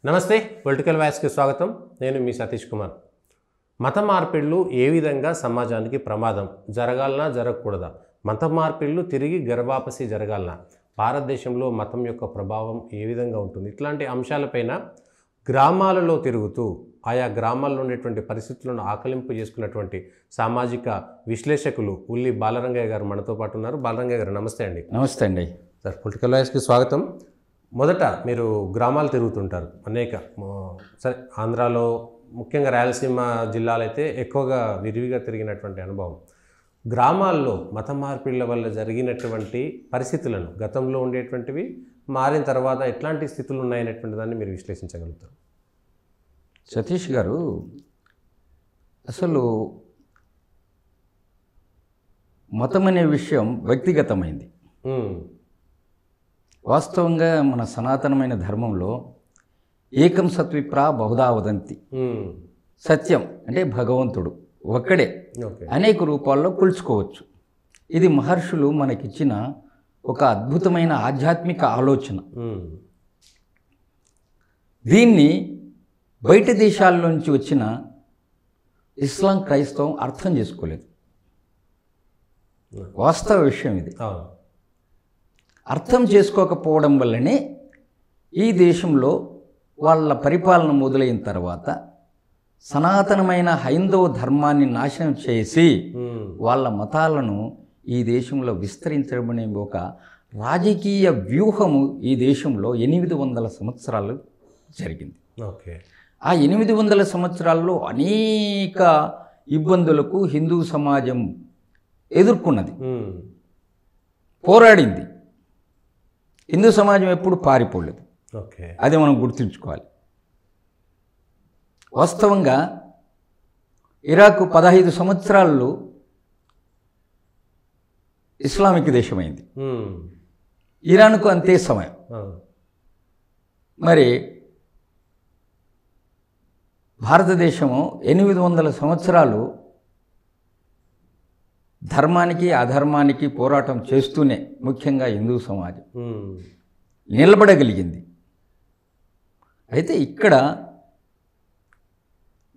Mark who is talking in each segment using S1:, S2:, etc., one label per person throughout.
S1: నమస్తే పొలిటికల్ వాయిస్కి స్వాగతం. నేను మీ సతీష్ కుమార్. మత మార్పిడులు ఏ విధంగా సమాజానికి ప్రమాదం? జరగాలనా జరగకూడదా? మత మార్పిడులు తిరిగి గర్భాపసి జరగాలనా? భారతదేశంలో మతం యొక్క ప్రభావం ఏ విధంగా ఉంటుంది? ఇట్లాంటి అంశాలపైన గ్రామాలలో తిరుగుతూ ఆయా గ్రామాల్లో ఉండేటువంటి పరిస్థితులను ఆకలింపు చేసుకున్నటువంటి సామాజిక విశ్లేషకులు ఉల్లి బాలరంగయ్య గారు మనతో పాటు ఉన్నారు. బాలరంగయ్య గారు నమస్తే అండి.
S2: నమస్తే అండి
S1: సార్, పొలిటికల్ వాయిస్కి స్వాగతం. మొదట మీరు గ్రామాలు తిరుగుతుంటారు అనేక, సరే ఆంధ్రాలో ముఖ్యంగా రాయలసీమ జిల్లాలు అయితే ఎక్కువగా విరివిగా తిరిగినటువంటి అనుభవం. గ్రామాల్లో మత మార్పిళ్ల వల్ల జరిగినటువంటి పరిస్థితులను, గతంలో ఉండేటువంటివి మారిన తర్వాత ఎట్లాంటి స్థితులు ఉన్నాయనేటువంటి దాన్ని మీరు విశ్లేషించగలుగుతారు?
S2: సతీష్ గారు, అసలు మతం అనే విషయం వ్యక్తిగతమైంది. వాస్తవంగా మన సనాతనమైన ధర్మంలో ఏకం సత్విప్రా బహుధా వదంతి, సత్యం అంటే భగవంతుడు ఒక్కడే అనేక రూపాల్లో కొలుచుకోవచ్చు. ఇది మహర్షులు మనకిచ్చిన ఒక అద్భుతమైన ఆధ్యాత్మిక ఆలోచన. దీన్ని బయట దేశాల నుంచి వచ్చిన ఇస్లాం, క్రైస్తవం అర్థం చేసుకోలేదు. వాస్తవ విషయం ఇది. అర్థం చేసుకోకపోవడం వల్లనే ఈ దేశంలో వాళ్ళ పరిపాలన మొదలైన తర్వాత సనాతనమైన హైందవ ధర్మాన్ని నాశనం చేసి వాళ్ళ మతాలను ఈ దేశంలో విస్తరించడం అనే ఒక రాజకీయ వ్యూహము ఈ దేశంలో 800 సంవత్సరాలు జరిగింది. ఆ 800 సంవత్సరాల్లో అనేక ఇబ్బందులకు హిందూ సమాజం ఎదుర్కొన్నది, పోరాడింది. హిందూ సమాజం ఎప్పుడు పారిపోలేదు, అది మనం గుర్తుంచుకోవాలి. వాస్తవంగా ఇరాక్ 15 సంవత్సరాల్లో ఇస్లామిక్ దేశమైంది. ఇరాన్కు అంతే సమయం. మరి భారతదేశము 800 సంవత్సరాలు ధర్మానికి అధర్మానికి పోరాటం చేస్తూనే ముఖ్యంగా హిందూ సమాజం నిలబడగలిగింది. అయితే ఇక్కడ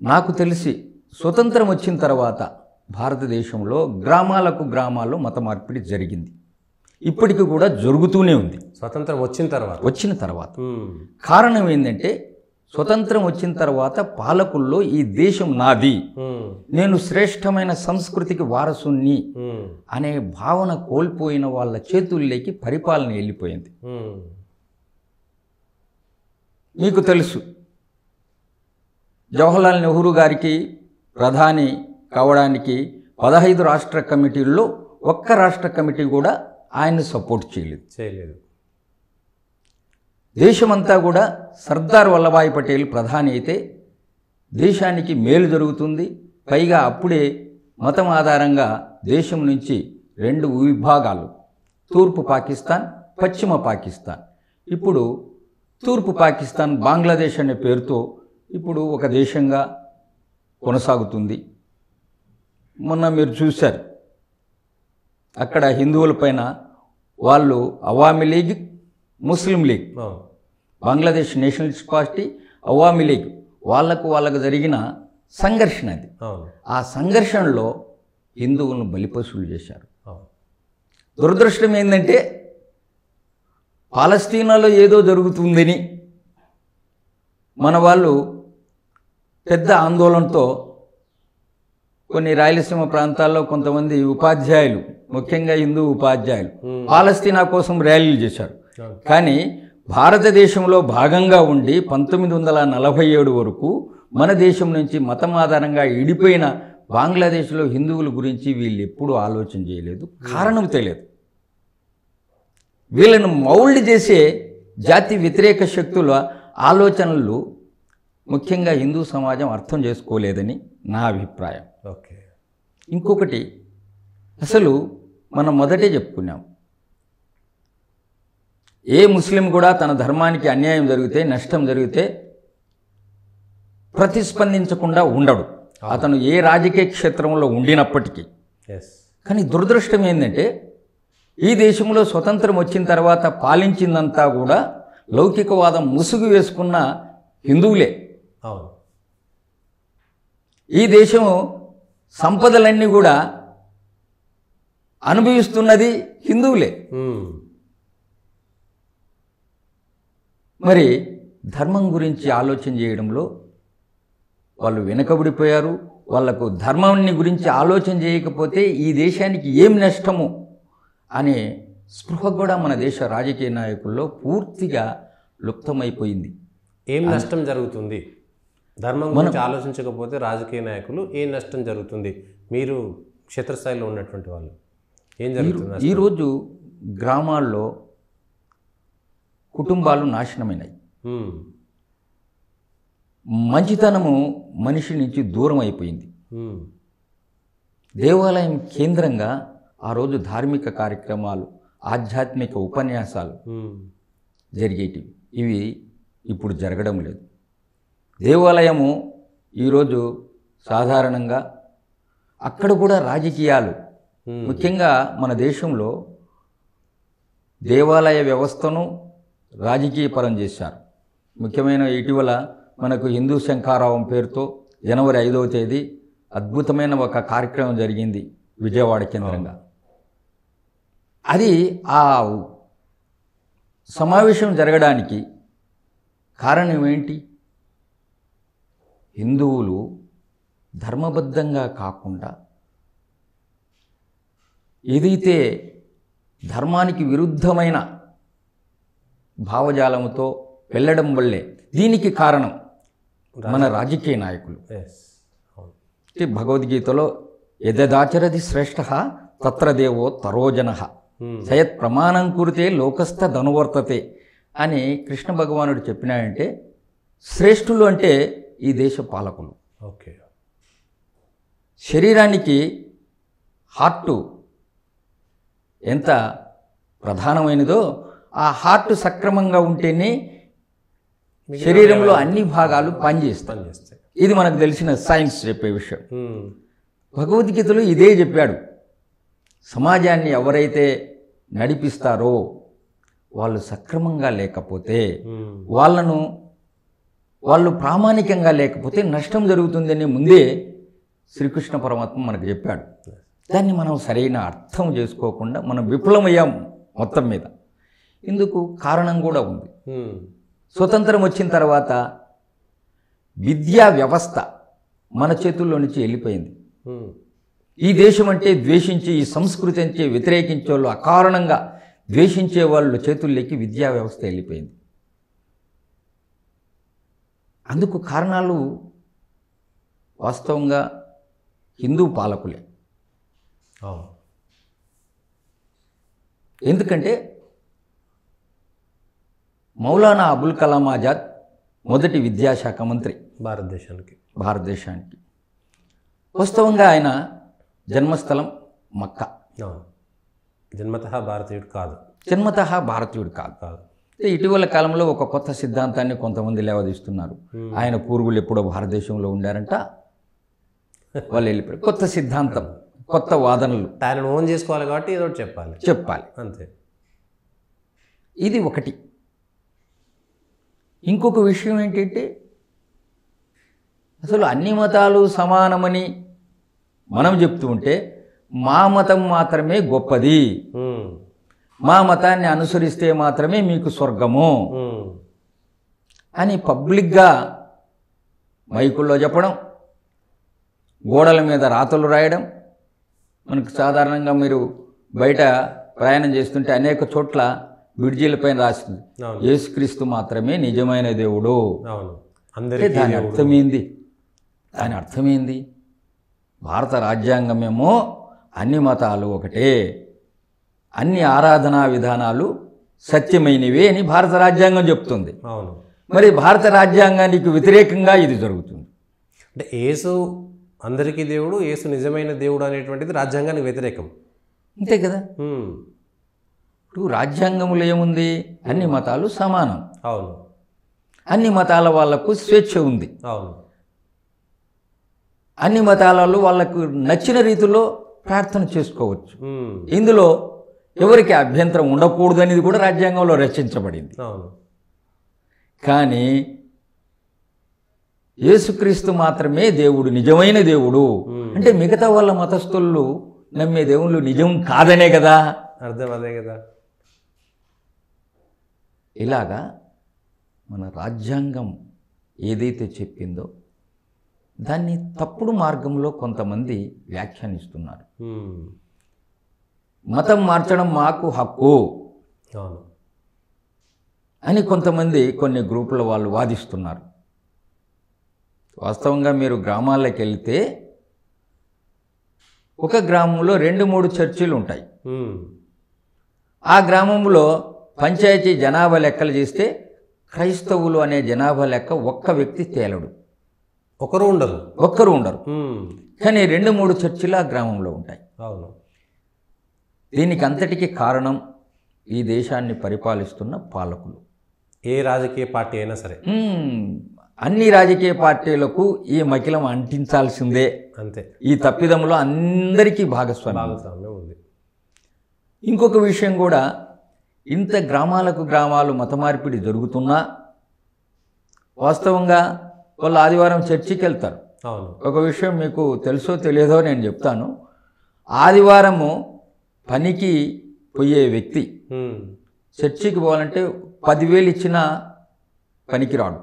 S2: నాకు తెలిసి స్వతంత్రం వచ్చిన తర్వాత భారతదేశంలో గ్రామాలు మత మార్పిడి జరిగింది. ఇప్పటికీ కూడా జరుగుతూనే ఉంది.
S1: స్వతంత్రం వచ్చిన తర్వాత
S2: కారణం ఏంటంటే, స్వతంత్రం వచ్చిన తర్వాత పాలకుల్లో ఈ దేశం నాది, నేను శ్రేష్టమైన సంస్కృతికి వారసుని అనే భావన కోల్పోయిన వాళ్ళ చేతుల్లోకి పరిపాలన వెళ్ళిపోయింది. మీకు తెలుసు, జవహర్లాల్ నెహ్రూ గారికి ప్రధాని కావడానికి 15 రాష్ట్ర కమిటీల్లో ఒక్క రాష్ట్ర కమిటీ కూడా ఆయన్ని సపోర్ట్ చేయలేదు. దేశమంతా కూడా సర్దార్ వల్లభాయ్ పటేల్ ప్రధాని అయితే దేశానికి మేలు జరుగుతుంది. పైగా అప్పుడే మతం ఆధారంగా దేశం నుంచి 2 విభాగాలు, తూర్పు పాకిస్తాన్, పశ్చిమ పాకిస్తాన్. ఇప్పుడు తూర్పు పాకిస్తాన్ బంగ్లాదేశ్ అనే పేరుతో ఇప్పుడు ఒక దేశంగా కొనసాగుతుంది. మొన్న మీరు చూశారు, అక్కడ హిందువులపైన వాళ్ళు Awami League, Muslim League, Bangladesh Nationalist Party, Awami League వాళ్ళకు జరిగిన సంఘర్షణ అది. ఆ సంఘర్షణలో హిందువులను బలిపశువులు చేశారు. దురదృష్టం ఏంటంటే, పాలస్తీనాలో ఏదో జరుగుతుందని మన వాళ్ళు పెద్ద ఆందోళనతో కొన్ని రాయలసీమ ప్రాంతాల్లో కొంతమంది ఉపాధ్యాయులు, ముఖ్యంగా హిందూ ఉపాధ్యాయులు పాలస్తీనా కోసం ర్యాలీలు చేశారు. కానీ భారతదేశంలో భాగంగా ఉండి 1947 వరకు మన దేశం నుంచి మతం ఆధారంగా ఇడిపోయిన బంగ్లాదేశ్లో హిందువుల గురించి వీళ్ళు ఎప్పుడూ ఆలోచన చేయలేదు. కారణం తెలియదు. వీళ్ళను మౌల్డ్ చేసే జాతి వ్యతిరేక శక్తుల ఆలోచనలు ముఖ్యంగా హిందూ సమాజం అర్థం చేసుకోలేదని నా అభిప్రాయం. ఇంకొకటి, అసలు మనం మొదటే చెప్పుకున్నాం, ఏ ముస్లిం కూడా తన ధర్మానికి అన్యాయం జరిగితే, నష్టం జరిగితే ప్రతిస్పందించకుండా ఉండడు, అతను ఏ రాజకీయ క్షేత్రంలో ఉండినప్పటికీ. కానీ దురదృష్టం ఏంటంటే, ఈ దేశంలో స్వతంత్రం వచ్చిన తర్వాత పాలించిందంతా కూడా లౌకికవాదం ముసుగు వేసుకున్న హిందువులే.
S1: అవును.
S2: ఈ దేశం సంపదలన్నీ కూడా అనుభవిస్తున్నది హిందువులే. మరి ధర్మం గురించి ఆలోచన చేయడంలో వాళ్ళు వెనుకబడిపోయారు. వాళ్లకు ధర్మాన్ని గురించి ఆలోచన చేయకపోతే ఈ దేశానికి ఏం నష్టము అనే స్పృహ కూడా మన దేశ రాజకీయ నాయకుల్లో పూర్తిగా లుప్తమైపోయింది.
S1: ఏం నష్టం జరుగుతుంది ధర్మం గురించి ఆలోచించకపోతే రాజకీయ నాయకులు ఏం నష్టం జరుగుతుంది? మీరు క్షేత్రస్థాయిలో ఉన్నటువంటి వాళ్ళు ఏం జరుగుతుంది?
S2: ఈరోజు గ్రామాల్లో కుటుంబాలు నాశనమైనాయి. మంచితనము మనిషి నుంచి దూరం అయిపోయింది. దేవాలయం కేంద్రంగా ఆ రోజు ధార్మిక కార్యక్రమాలు, ఆధ్యాత్మిక ఉపన్యాసాలు జరిగేటివి. ఇవి ఇప్పుడు జరగడం లేదు. దేవాలయము ఈరోజు సాధారణంగా అక్కడ కూడా రాజకీయాలు, ముఖ్యంగా మన దేశంలో దేవాలయ వ్యవస్థను రాజకీయపరం చేశారు. ముఖ్యమైన ఇటీవల మనకు హిందూ శంఖారావం పేరుతో జనవరి 5వ తేదీ అద్భుతమైన ఒక కార్యక్రమం జరిగింది విజయవాడ కేంద్రంగా. అది ఆ సమావేశం జరగడానికి కారణం ఏంటి? హిందువులు ధర్మబద్ధంగా కాకుండా ఏదైతే ధర్మానికి విరుద్ధమైన భావజాలముతో వెళ్ళడం వల్లే దీనికి కారణం మన రాజకీయ నాయకులు. భగవద్గీతలో యదదాచరది శ్రేష్ఠ తత్ర దేవో తరోజన సయత్ ప్రమాణం కురితే లోకస్థ ధనువర్తతే అని కృష్ణ భగవానుడు చెప్పినాడంటే శ్రేష్ఠులు అంటే ఈ దేశ పాలకులు.
S1: ఓకే.
S2: శరీరానికి హార్టు ఎంత ప్రధానమైనదో ఆ హార్ట్ సక్రమంగా ఉంటేనే శరీరంలో అన్ని భాగాలు పనిచేస్తాయి. ఇది మనకు తెలిసిన సైన్స్ చెప్పే విషయం. భగవద్గీతలో ఇదే చెప్పాడు. సమాజాన్ని ఎవరైతే నడిపిస్తారో వాళ్ళు సక్రమంగా లేకపోతే, వాళ్ళు ప్రామాణికంగా లేకపోతే నష్టం జరుగుతుందని ముందే శ్రీకృష్ణ పరమాత్మ మనకు చెప్పాడు. దాన్ని మనం సరైన అర్థం చేసుకోకుండా మనం విఫలమయ్యాం మొత్తం మీద. ఇందుకు కారణం కూడా ఉంది. స్వతంత్రం వచ్చిన తర్వాత విద్యా వ్యవస్థ మన చేతుల్లో నుంచి వెళ్ళిపోయింది. ఈ దేశం అంటే ద్వేషించి, ఈ సంస్కృతి అంటే వ్యతిరేకించే వాళ్ళు, అకారణంగా ద్వేషించే వాళ్ళు చేతుల్లోకి విద్యా వ్యవస్థ వెళ్ళిపోయింది. అందుకు కారణాలు వాస్తవంగా హిందూ పాలకులే. ఎందుకంటే మౌలానా అబుల్ కలాం ఆజాద్ మొదటి విద్యాశాఖ మంత్రి భారతదేశానికి. వాస్తవంగా ఆయన జన్మస్థలం మక్కా.
S1: జన్మతః
S2: భారతీయుడు కాదు. ఇటీవల కాలంలో ఒక కొత్త సిద్ధాంతాన్ని కొంతమంది లేవదీస్తున్నారు. ఆయన పూర్వులు ఎప్పుడో భారతదేశంలో ఉండారంట, వాళ్ళు వెళ్ళిపోయారు. కొత్త సిద్ధాంతం, కొత్త వాదనలు.
S1: ఆయన ఓన్ చేసుకోవాలి కాబట్టి ఏదో చెప్పాలి అంతే.
S2: ఇది ఒకటి. ఇంకొక విషయం ఏంటంటే అసలు అన్ని మతాలు సమానమని మనం చెప్తూ ఉంటే మా మతం మాత్రమే గొప్పది, మా మతాన్ని అనుసరిస్తే మాత్రమే మీకు స్వర్గము అని పబ్లిక్గా మైకుల్లో చెప్పడం, గోడల మీద రాతలు రాయడం. మనకు సాధారణంగా మీరు బయట ప్రయాణం చేస్తుంటే అనేక చోట్ల బ్రిడ్జీలపైన రాస్తుంది యేసుక్రీస్తు మాత్రమే నిజమైన దేవుడు. దాని అర్థమేంది? భారత రాజ్యాంగమేమో అన్ని మతాలు ఒకటే, అన్ని ఆరాధనా విధానాలు సత్యమైనవే అని భారత రాజ్యాంగం చెప్తుంది. మరి భారత రాజ్యాంగానికి వ్యతిరేకంగా ఇది జరుగుతుంది.
S1: అంటే యేసు అందరికీ దేవుడు, యేసు నిజమైన దేవుడు అనేటువంటిది రాజ్యాంగానికి వ్యతిరేకం.
S2: అంతే కదా. ఇప్పుడు రాజ్యాంగంలో ఏముంది? అన్ని మతాలు సమానం.
S1: అవును.
S2: అన్ని మతాల వాళ్లకు స్వేచ్ఛ ఉంది.
S1: అవును.
S2: అన్ని మతాలలో వాళ్లకు నచ్చిన రీతిలో ప్రార్థన చేసుకోవచ్చు. ఇందులో ఎవరికి అభ్యంతరం ఉండకూడదు అనేది కూడా రాజ్యాంగంలో రచించబడింది.
S1: అవును.
S2: కానీ యేసుక్రీస్తు మాత్రమే దేవుడు, నిజమైన దేవుడు. అంటే మిగతా వాళ్ళ మతస్థులు నమ్మే దేవుళ్ళు నిజం కాదనే కదా
S1: అర్థం, అదే కదా.
S2: ఇలాగా మన రాజ్యాంగం ఏదైతే చెప్పిందో దాన్ని తప్పుడు మార్గంలో కొంతమంది వ్యాఖ్యానిస్తున్నారు. మతం మార్చడం మాకు హక్కు
S1: అవును
S2: అని కొంతమంది కొన్ని గ్రూపుల వాళ్ళు వాదిస్తున్నారు. వాస్తవంగా మీరు గ్రామాల్లోకి వెళ్తే ఒక గ్రామంలో 2-3 చర్చిలు ఉంటాయి. ఆ గ్రామంలో పంచాయతీ జనాభా లెక్కలు చేస్తే క్రైస్తవులు అనే జనాభా లెక్క ఒక్క వ్యక్తి తేలడు, ఒక్కరు ఉండరు. కానీ 2-3 చర్చిలు ఆ గ్రామంలో ఉంటాయి.
S1: అవును.
S2: దీనికి అంతటికీ కారణం ఈ దేశాన్ని పరిపాలిస్తున్న పాలకులు.
S1: ఏ రాజకీయ పార్టీ అయినా సరే
S2: అన్ని రాజకీయ పార్టీలకు ఈ మకిలం అంటించాల్సిందే.
S1: అంతే.
S2: ఈ తప్పిదంలో అందరికీ భాగస్వామ్యం
S1: ఉంది.
S2: ఇంకొక విషయం కూడా, ఇంత గ్రామాలు మత మార్పిడి జరుగుతున్నా వాస్తవంగా వాళ్ళు ఆదివారం చర్చికి వెళ్తారు.
S1: అవును.
S2: ఒక విషయం మీకు తెలుసో తెలియదో నేను చెప్తాను. ఆదివారము పనికి పోయే వ్యక్తి చర్చికి పోవాలంటే 10,000 ఇచ్చినా పనికి రాడు,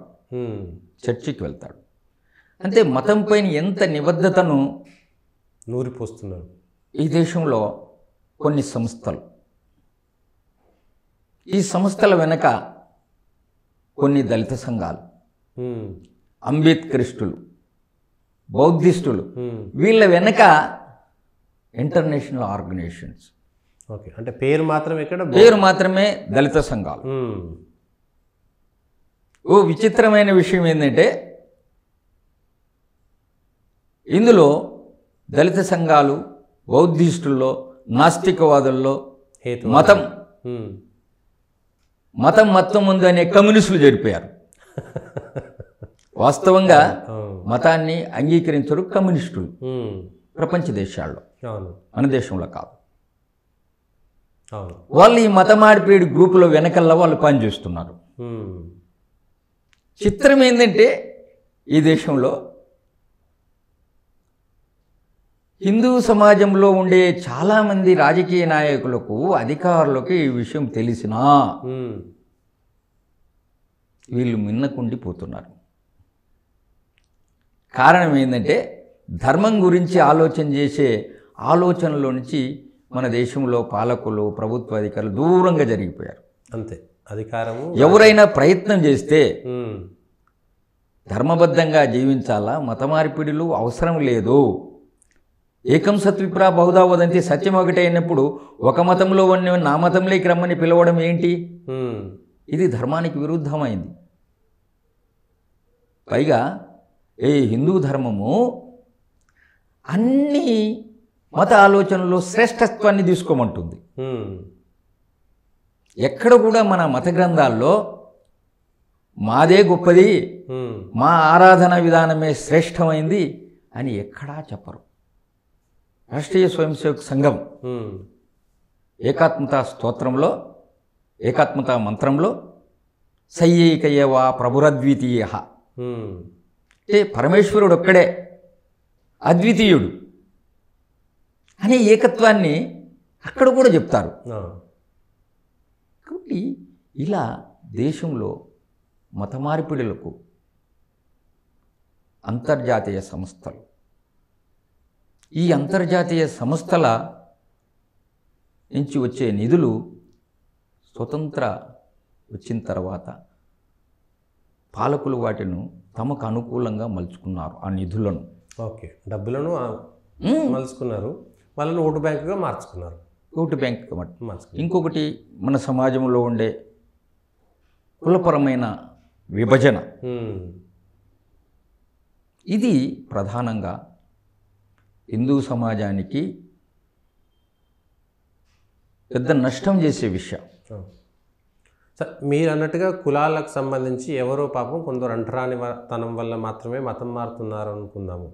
S2: చర్చికి వెళ్తాడు. అంటే మతం పైన ఎంత నిబద్ధతను
S1: నూరిపోస్తున్నారు
S2: ఈ దేశంలో కొన్ని సంస్థలు. ఈ సంస్థల వెనక కొన్ని దళిత సంఘాలు, అంబేద్కరిస్టులు, బౌద్ధిస్టులు, వీళ్ళ వెనక ఇంటర్నేషనల్ ఆర్గనైజేషన్స్.
S1: ఓకే, అంటే పేరు
S2: మాత్రమే దళిత సంఘాలు. ఓ విచిత్రమైన విషయం ఏంటంటే, ఇందులో దళిత సంఘాలు, బౌద్ధిస్టుల్లో, నాస్తికవాదుల్లో మతం మొత్తం ఉంది అనే కమ్యూనిస్టులు జరిపారు. వాస్తవంగా మతాన్ని అంగీకరించరు కమ్యూనిస్టులు ప్రపంచ దేశాల్లో, మన దేశంలో కాదు. వాళ్ళు ఈ మత మార్పిడి గ్రూపులో వెనకల్లా వాళ్ళు పనిచేస్తున్నారు. చిత్రం ఏంటంటే, ఈ దేశంలో హిందూ సమాజంలో ఉండే చాలామంది రాజకీయ నాయకులకు, అధికారులకు ఈ విషయం తెలిసినా వీళ్ళు మిన్నకుండిపోతున్నారు. కారణం ఏంటంటే, ధర్మం గురించి ఆలోచన చేసే ఆలోచనలో నుంచి మన దేశంలో పాలకులు, ప్రభుత్వ అధికారులు దూరంగా జరిగిపోయారు.
S1: అంతే. అధికారము
S2: ఎవరైనా ప్రయత్నం చేస్తే ధర్మబద్ధంగా జీవించాలా, మత మార్పిడులు అవసరం లేదు. ఏకం సత్విప్రా బహుధా వదంతి, సత్యం ఒకటే అయినప్పుడు ఒక మతంలో ఉన్న నా మతంలోకి రమ్మని పిలవడం ఏంటి? ఇది ధర్మానికి విరుద్ధమైంది. పైగా ఈ హిందూ ధర్మము అన్ని మత ఆలోచనలో శ్రేష్టత్వాన్ని తీసుకోమంటుంది. ఎక్కడ కూడా మన మత గ్రంథాల్లో మాదే గొప్పది, మా ఆరాధన విధానమే శ్రేష్టమైంది అని ఎక్కడా చెప్పరు. రాష్ట్రీయ స్వయం సేవక సంఘం ఏకాత్మతా స్తోత్రంలో, ఏకాత్మతా మంత్రంలో సయ్యేకయేవా ప్రభురద్వితీయ అంటే పరమేశ్వరుడు ఒక్కడే, అద్వితీయుడు అనే ఏకత్వాన్ని అక్కడ కూడా చెప్తారు. కాబట్టి ఇలా దేశంలో మత మార్పిడులకు అంతర్జాతీయ సంస్థలు, ఈ అంతర్జాతీయ సంస్థల నుంచి వచ్చే నిధులు స్వతంత్ర వచ్చిన తర్వాత పాలకులు వాటిని తమకు అనుకూలంగా మలుచుకున్నారు. ఆ నిధులను,
S1: ఓకే, డబ్బులను మలుచుకున్నారు, వాళ్ళని ఓటు బ్యాంకుగా మార్చుకున్నారు.
S2: ఓటు బ్యాంకుగా మార్చుకున్నారు. ఇంకొకటి, మన సమాజంలో ఉండే కులపరమైన విభజన, ఇది ప్రధానంగా హిందూ సమాజానికి పెద్ద నష్టం చేసే విషయం.
S1: మీరు అన్నట్టుగా కులాలకు సంబంధించి ఎవరో పాపం కొందరు అంటరాని తనం వల్ల మాత్రమే మతం మారుతున్నారు అనుకుందాము.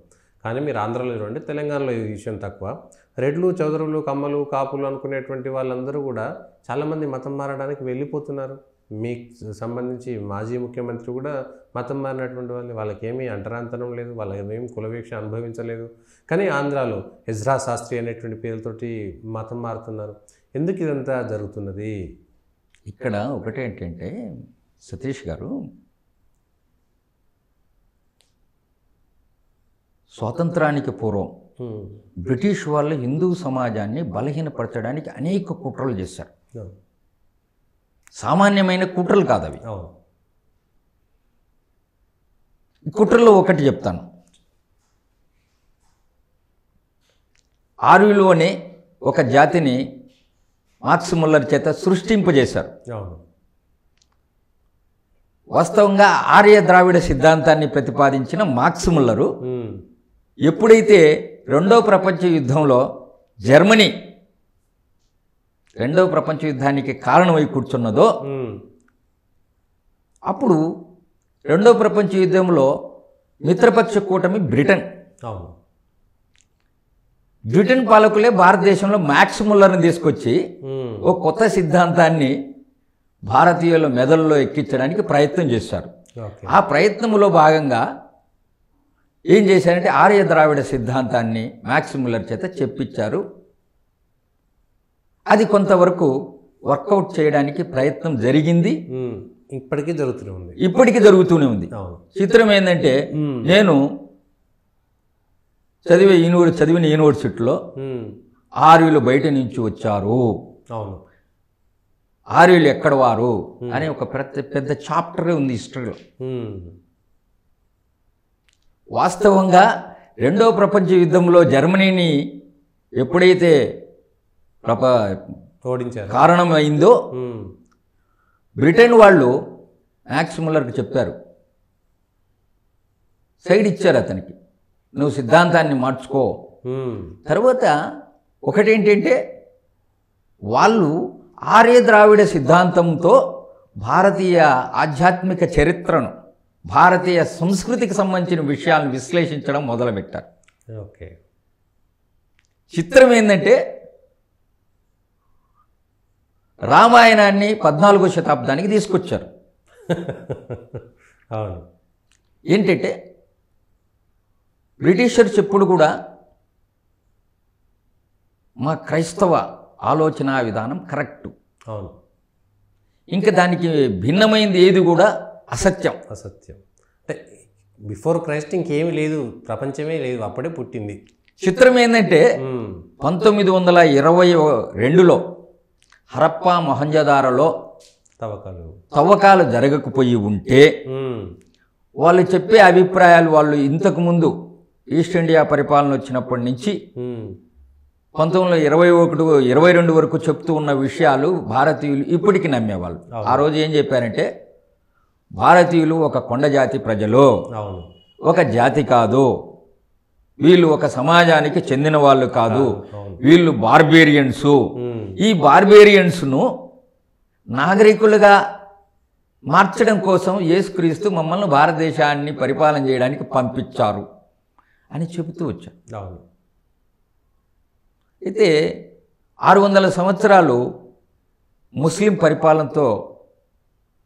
S1: కానీ మీరు ఆంధ్రలో చూడండి, తెలంగాణలో ఈ విషయం తక్కువ. రెడ్లు, చౌదరులు, కమ్మలు, కాపులు అనుకునేటువంటి వాళ్ళందరూ కూడా చాలామంది మతం మారడానికి వెళ్ళిపోతున్నారు. మీకు సంబంధించి మాజీ ముఖ్యమంత్రి కూడా మతం మారినటువంటి వాళ్ళకేమీ అంటరాంతరం లేదు, వాళ్ళేమీ కులవీక్ష అనుభవించలేదు. కానీ ఆంధ్రాలో ఎజ్రా శాస్త్రి అనేటువంటి పేరుతోటి మతం మారుతున్నారు. ఎందుకు ఇదంతా జరుగుతున్నది?
S2: ఇక్కడ ఒకటేంటంటే సతీష్ గారు, స్వాతంత్రానికి పూర్వం బ్రిటిష్ వాళ్ళు హిందూ సమాజాన్ని బలహీనపరచడానికి అనేక కుట్రలు చేశారు. సామాన్యమైన కుట్రలు కాదు అవి. కుట్రలో ఒకటి చెప్తాను. ఆర్యులోనే ఒక జాతిని మార్క్స్ ముల్లర్ చేత సృష్టింపజేశారు. వాస్తవంగా ఆర్య ద్రావిడ సిద్ధాంతాన్ని ప్రతిపాదించిన మార్క్స్ ముల్లరు ఎప్పుడైతే రెండవ ప్రపంచ యుద్ధంలో జర్మనీ రెండవ ప్రపంచ యుద్ధానికి కారణమై కూర్చున్నదో అప్పుడు రెండవ ప్రపంచ యుద్ధంలో మిత్రపక్ష కూటమి బ్రిటన్. బ్రిటన్ పాలకులే భారతదేశంలో మార్క్స్ ముల్లర్ని తీసుకొచ్చి ఓ కొత్త సిద్ధాంతాన్ని భారతీయుల మెదడులో ఎక్కించడానికి ప్రయత్నం చేశారు. ఆ ప్రయత్నంలో భాగంగా ఏం చేశారంటే ఆర్య ద్రావిడ సిద్ధాంతాన్ని మార్క్స్ ముల్లర్ చేత చెప్పించారు. అది కొంతవరకు వర్కౌట్ చేయడానికి ప్రయత్నం జరిగింది. ఇప్పటికీ జరుగుతూనే ఉంది. చిత్రం ఏంటంటే నేను చదివిన యూనివర్సిటీలో ఆర్యులు బయట నుంచి వచ్చారు, ఆర్యులు ఎక్కడ వారు అనే ఒక పెద్ద చాప్టరే ఉంది హిస్టరీలో. వాస్తవంగా రెండవ ప్రపంచ యుద్ధంలో జర్మనీని ఎప్పుడైతే కారణమైందో బ్రిటన్ వాళ్ళు మార్క్స్ ముల్లర్కి చెప్పారు, సైడ్ ఇచ్చారు అతనికి, నువ్వు సిద్ధాంతాన్ని మార్చుకో. తర్వాత ఒకటేంటంటే వాళ్ళు ఆర్య ద్రావిడ సిద్ధాంతంతో భారతీయ ఆధ్యాత్మిక చరిత్రను, భారతీయ సంస్కృతికి సంబంధించిన విషయాలను విశ్లేషించడం మొదలుపెట్టారు. చిత్రం ఏంటంటే రామాయణాన్ని 14వ శతాబ్దానికి తీసుకొచ్చారు. ఏంటంటే బ్రిటిషర్స్ ఎప్పుడు కూడా మా క్రైస్తవ ఆలోచన విధానం కరెక్టు, ఇంకా దానికి భిన్నమైంది ఏది కూడా అసత్యం.
S1: అంటే బిఫోర్ క్రైస్ట్ ఇంకేమీ లేదు, ప్రపంచమే లేదు, అప్పుడే పుట్టింది.
S2: చిత్రం ఏంటంటే 1922లో హరప్పా మొహంజదారోలో తవ్వకాలు జరగకపోయి ఉంటే వాళ్ళు చెప్పే అభిప్రాయాలు, వాళ్ళు ఇంతకుముందు ఈస్ట్ ఇండియా పరిపాలన వచ్చినప్పటి నుంచి 1921-22 వరకు చెప్తూ ఉన్న విషయాలు భారతీయులు ఇప్పటికీ నమ్మేవాళ్ళు. ఆ రోజు ఏం చెప్పారంటే భారతీయులు ఒక కొండ జాతి ప్రజలు, ఒక జాతి కాదు, వీళ్ళు ఒక సమాజానికి చెందిన వాళ్ళు కాదు, వీళ్ళు బార్బేరియన్సు. ఈ బార్బేరియన్స్ను నాగరికులుగా మార్చడం కోసం యేసుక్రీస్తు మమ్మల్ని భారతదేశాన్ని పరిపాలన చేయడానికి పంపించారు అని చెబుతూ వచ్చారు. అయితే 600 సంవత్సరాలు ముస్లిం పరిపాలనతో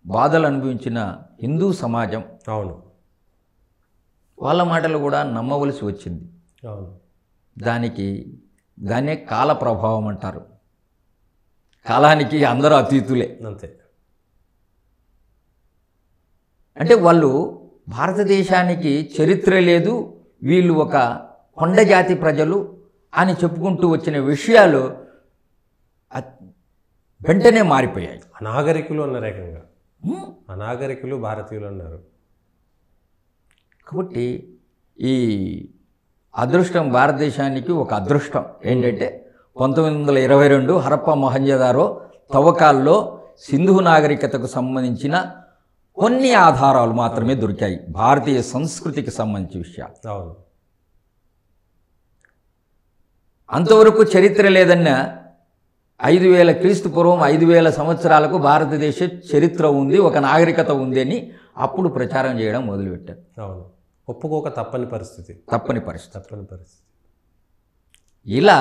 S2: బాధలు అనుభవించిన హిందూ సమాజం వాళ్ళ మాటలు కూడా నమ్మవలసి వచ్చింది. దాన్నే కాల ప్రభావం అంటారు. కాలానికి అందరూ అతీతులే.
S1: అంతే.
S2: అంటే వాళ్ళు భారతదేశానికి చరిత్ర లేదు, వీళ్ళు ఒక కొండ జాతి ప్రజలు అని చెప్పుకుంటూ వచ్చిన విషయాలు వెంటనే మారిపోయాయి.
S1: అనాగరికులు అన్నారు, ఏకంగా అనాగరికులు భారతీయులు అన్నారు.
S2: కాబట్టి ఈ అదృష్టం భారతదేశానికి ఒక అదృష్టం ఏంటంటే 1922 హరప్పా మొహంజదారో తవ్వకాల్లో సింధు నాగరికతకు సంబంధించిన కొన్ని ఆధారాలు మాత్రమే దొరికాయి, భారతీయ సంస్కృతికి సంబంధించిన విషయాలు. అంతవరకు చరిత్ర లేదన్న 5000 క్రీస్తు పూర్వం 5000 సంవత్సరాలకు భారతదేశ చరిత్ర ఉంది, ఒక నాగరికత ఉంది అని అప్పుడు ప్రచారం చేయడం మొదలుపెట్టారు.
S1: ఒప్పుకోక తప్పని పరిస్థితి. ఇలా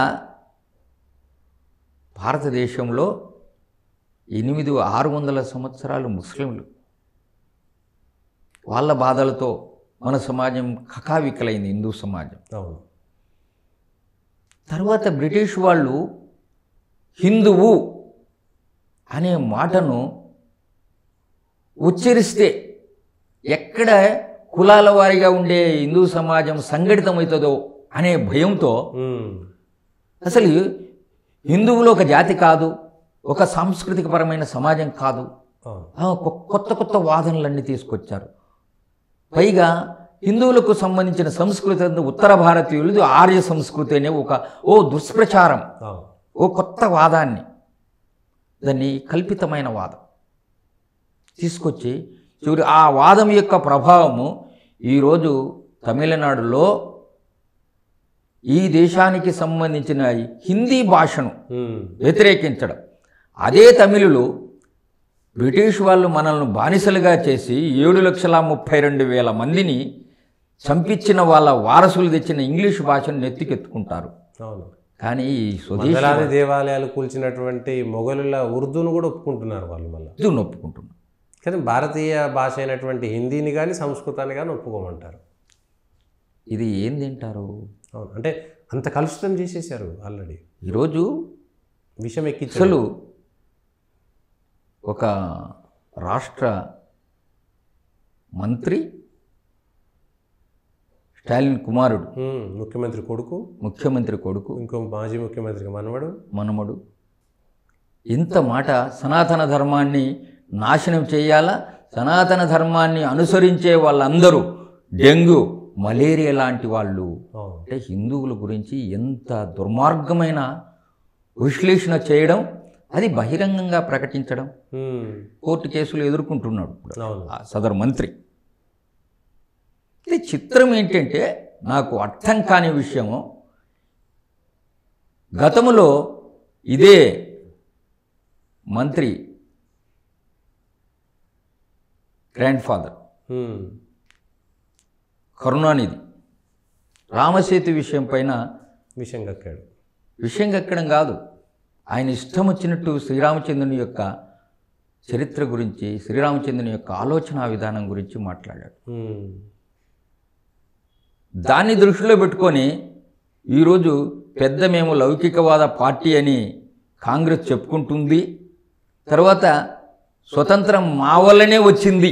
S2: భారతదేశంలో 600 సంవత్సరాలు ముస్లింలు. వాళ్ళ బాధలతో మన సమాజం కకావికలైంది, హిందూ సమాజం.
S1: అవును.
S2: తర్వాత బ్రిటిష్ వాళ్ళు హిందువు అనే మాటను ఉచ్చరిస్తే ఎక్కడ కులాల వారిగా ఉండే హిందూ సమాజం సంఘటితమవుతుందో అనే భయంతో అసలు హిందువులు ఒక జాతి కాదు, ఒక సాంస్కృతికపరమైన సమాజం కాదు, కొత్త కొత్త వాదనలన్నీ తీసుకొచ్చారు. పైగా హిందువులకు సంబంధించిన సంస్కృతి ఉత్తర భారతీయులు ఆర్య సంస్కృతి అనే ఓ దుష్ప్రచారం, ఓ కొత్త వాదాన్ని, దాన్ని కల్పితమైన వాదం తీసుకొచ్చి చివరి ఆ వాదం యొక్క ప్రభావము ఈరోజు తమిళనాడులో ఈ దేశానికి సంబంధించిన హిందీ భాషను వ్యతిరేకించడం. అదే తమిళులు బ్రిటిష్ వాళ్ళు మనల్ని బానిసలుగా చేసి 7,32,000 మందిని చంపించిన వాళ్ళ వారసులు తెచ్చిన ఇంగ్లీష్ భాషను నెత్తికెత్తుకుంటారు. కానీ ఈ
S1: స్వదేశీ దేవాలయాలు కూల్చినటువంటి మొఘలుల ఉర్దూను కూడా ఒప్పుకుంటున్నారు వాళ్ళు. మళ్ళీ
S2: ఉర్దూను ఒప్పుకుంటున్నారు,
S1: కానీ భారతీయ భాష అయినటువంటి హిందీని కానీ సంస్కృతాన్ని కానీ ఒప్పుకోమంటారు.
S2: ఇది ఏం తింటారు?
S1: అవును, అంటే అంత కలుషితం చేసేసారు ఆల్రెడీ.
S2: ఈరోజు
S1: విషం
S2: అసలు ఒక రాష్ట్ర మంత్రి స్టాలిన్ కుమారుడు, ముఖ్యమంత్రి కొడుకు,
S1: ఇంకో మాజీ ముఖ్యమంత్రికి
S2: మనమడు ఇంత మాట సనాతన ధర్మాన్ని నాశనం చేయాలా, సనాతన ధర్మాన్ని అనుసరించే వాళ్ళందరూ డెంగ్యూ మలేరియా లాంటి వాళ్ళు అంటే హిందువుల గురించి ఎంత దుర్మార్గమైన విశ్లేషణ చేయడం, అది బహిరంగంగా ప్రకటించడం, కోర్టు కేసులు ఎదుర్కొంటున్నాడు సదరు మంత్రి. ఇది చిత్రం ఏంటంటే నాకు అర్థం కాని విషయము, గతంలో ఇదే మంత్రి గ్రాండ్ ఫాదర్ కరుణానిధి రామసేతు విషయం పైన విషయం కక్కడం కాదు, ఆయన ఇష్టం వచ్చినట్టు శ్రీరామచంద్రుని యొక్క చరిత్ర గురించి, శ్రీరామచంద్రుని యొక్క ఆలోచన విధానం గురించి మాట్లాడాడు. దాన్ని దృష్టిలో పెట్టుకొని ఈరోజు పెద్ద మేము లౌకికవాద పార్టీ అని కాంగ్రెస్ చెప్పుకుంటుంది. తర్వాత స్వతంత్రం మా వల్లనే వచ్చింది,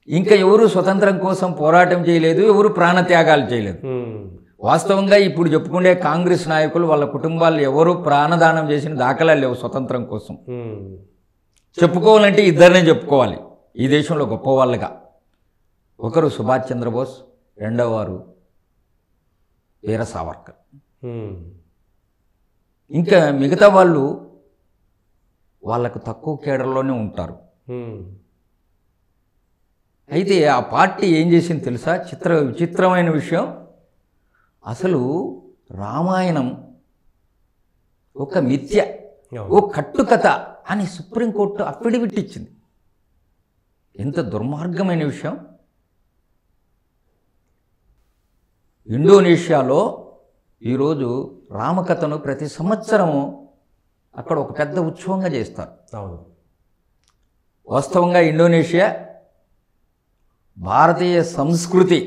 S2: ఇంకా ఎవరు స్వతంత్రం కోసం పోరాటం చేయలేదు, ఎవరు ప్రాణత్యాగాలు చేయలేదు. వాస్తవంగా ఇప్పుడు చెప్పుకునే కాంగ్రెస్ నాయకులు వాళ్ళ కుటుంబాలు ఎవరు ప్రాణదానం చేసిన దాఖలాలు లేవు స్వతంత్రం కోసం. చెప్పుకోవాలంటే ఇద్దరినే చెప్పుకోవాలి ఈ దేశంలో గొప్పవాళ్ళుగా. ఒకరు సుభాష్ చంద్రబోస్, రెండవ వారు వీర సావర్కర్. ఇంకా మిగతా వాళ్ళు వాళ్ళకు తక్కువ కేడర్లోనే ఉంటారు. అయితే ఆ పార్టీ ఏం చేసింది తెలుసా? విచిత్రమైన విషయం, అసలు రామాయణం ఒక మిథ్య, ఓ కట్టుకథ అని సుప్రీంకోర్టు అఫిడవిట్ ఇచ్చింది. ఎంత దుర్మార్గమైన విషయం. ఇండోనేషియాలో ఈరోజు రామకథను ప్రతి సంవత్సరము అక్కడ ఒక పెద్ద ఉత్సవంగా చేస్తారు. వాస్తవంగా ఇండోనేషియా భారతీయ సంస్కృతి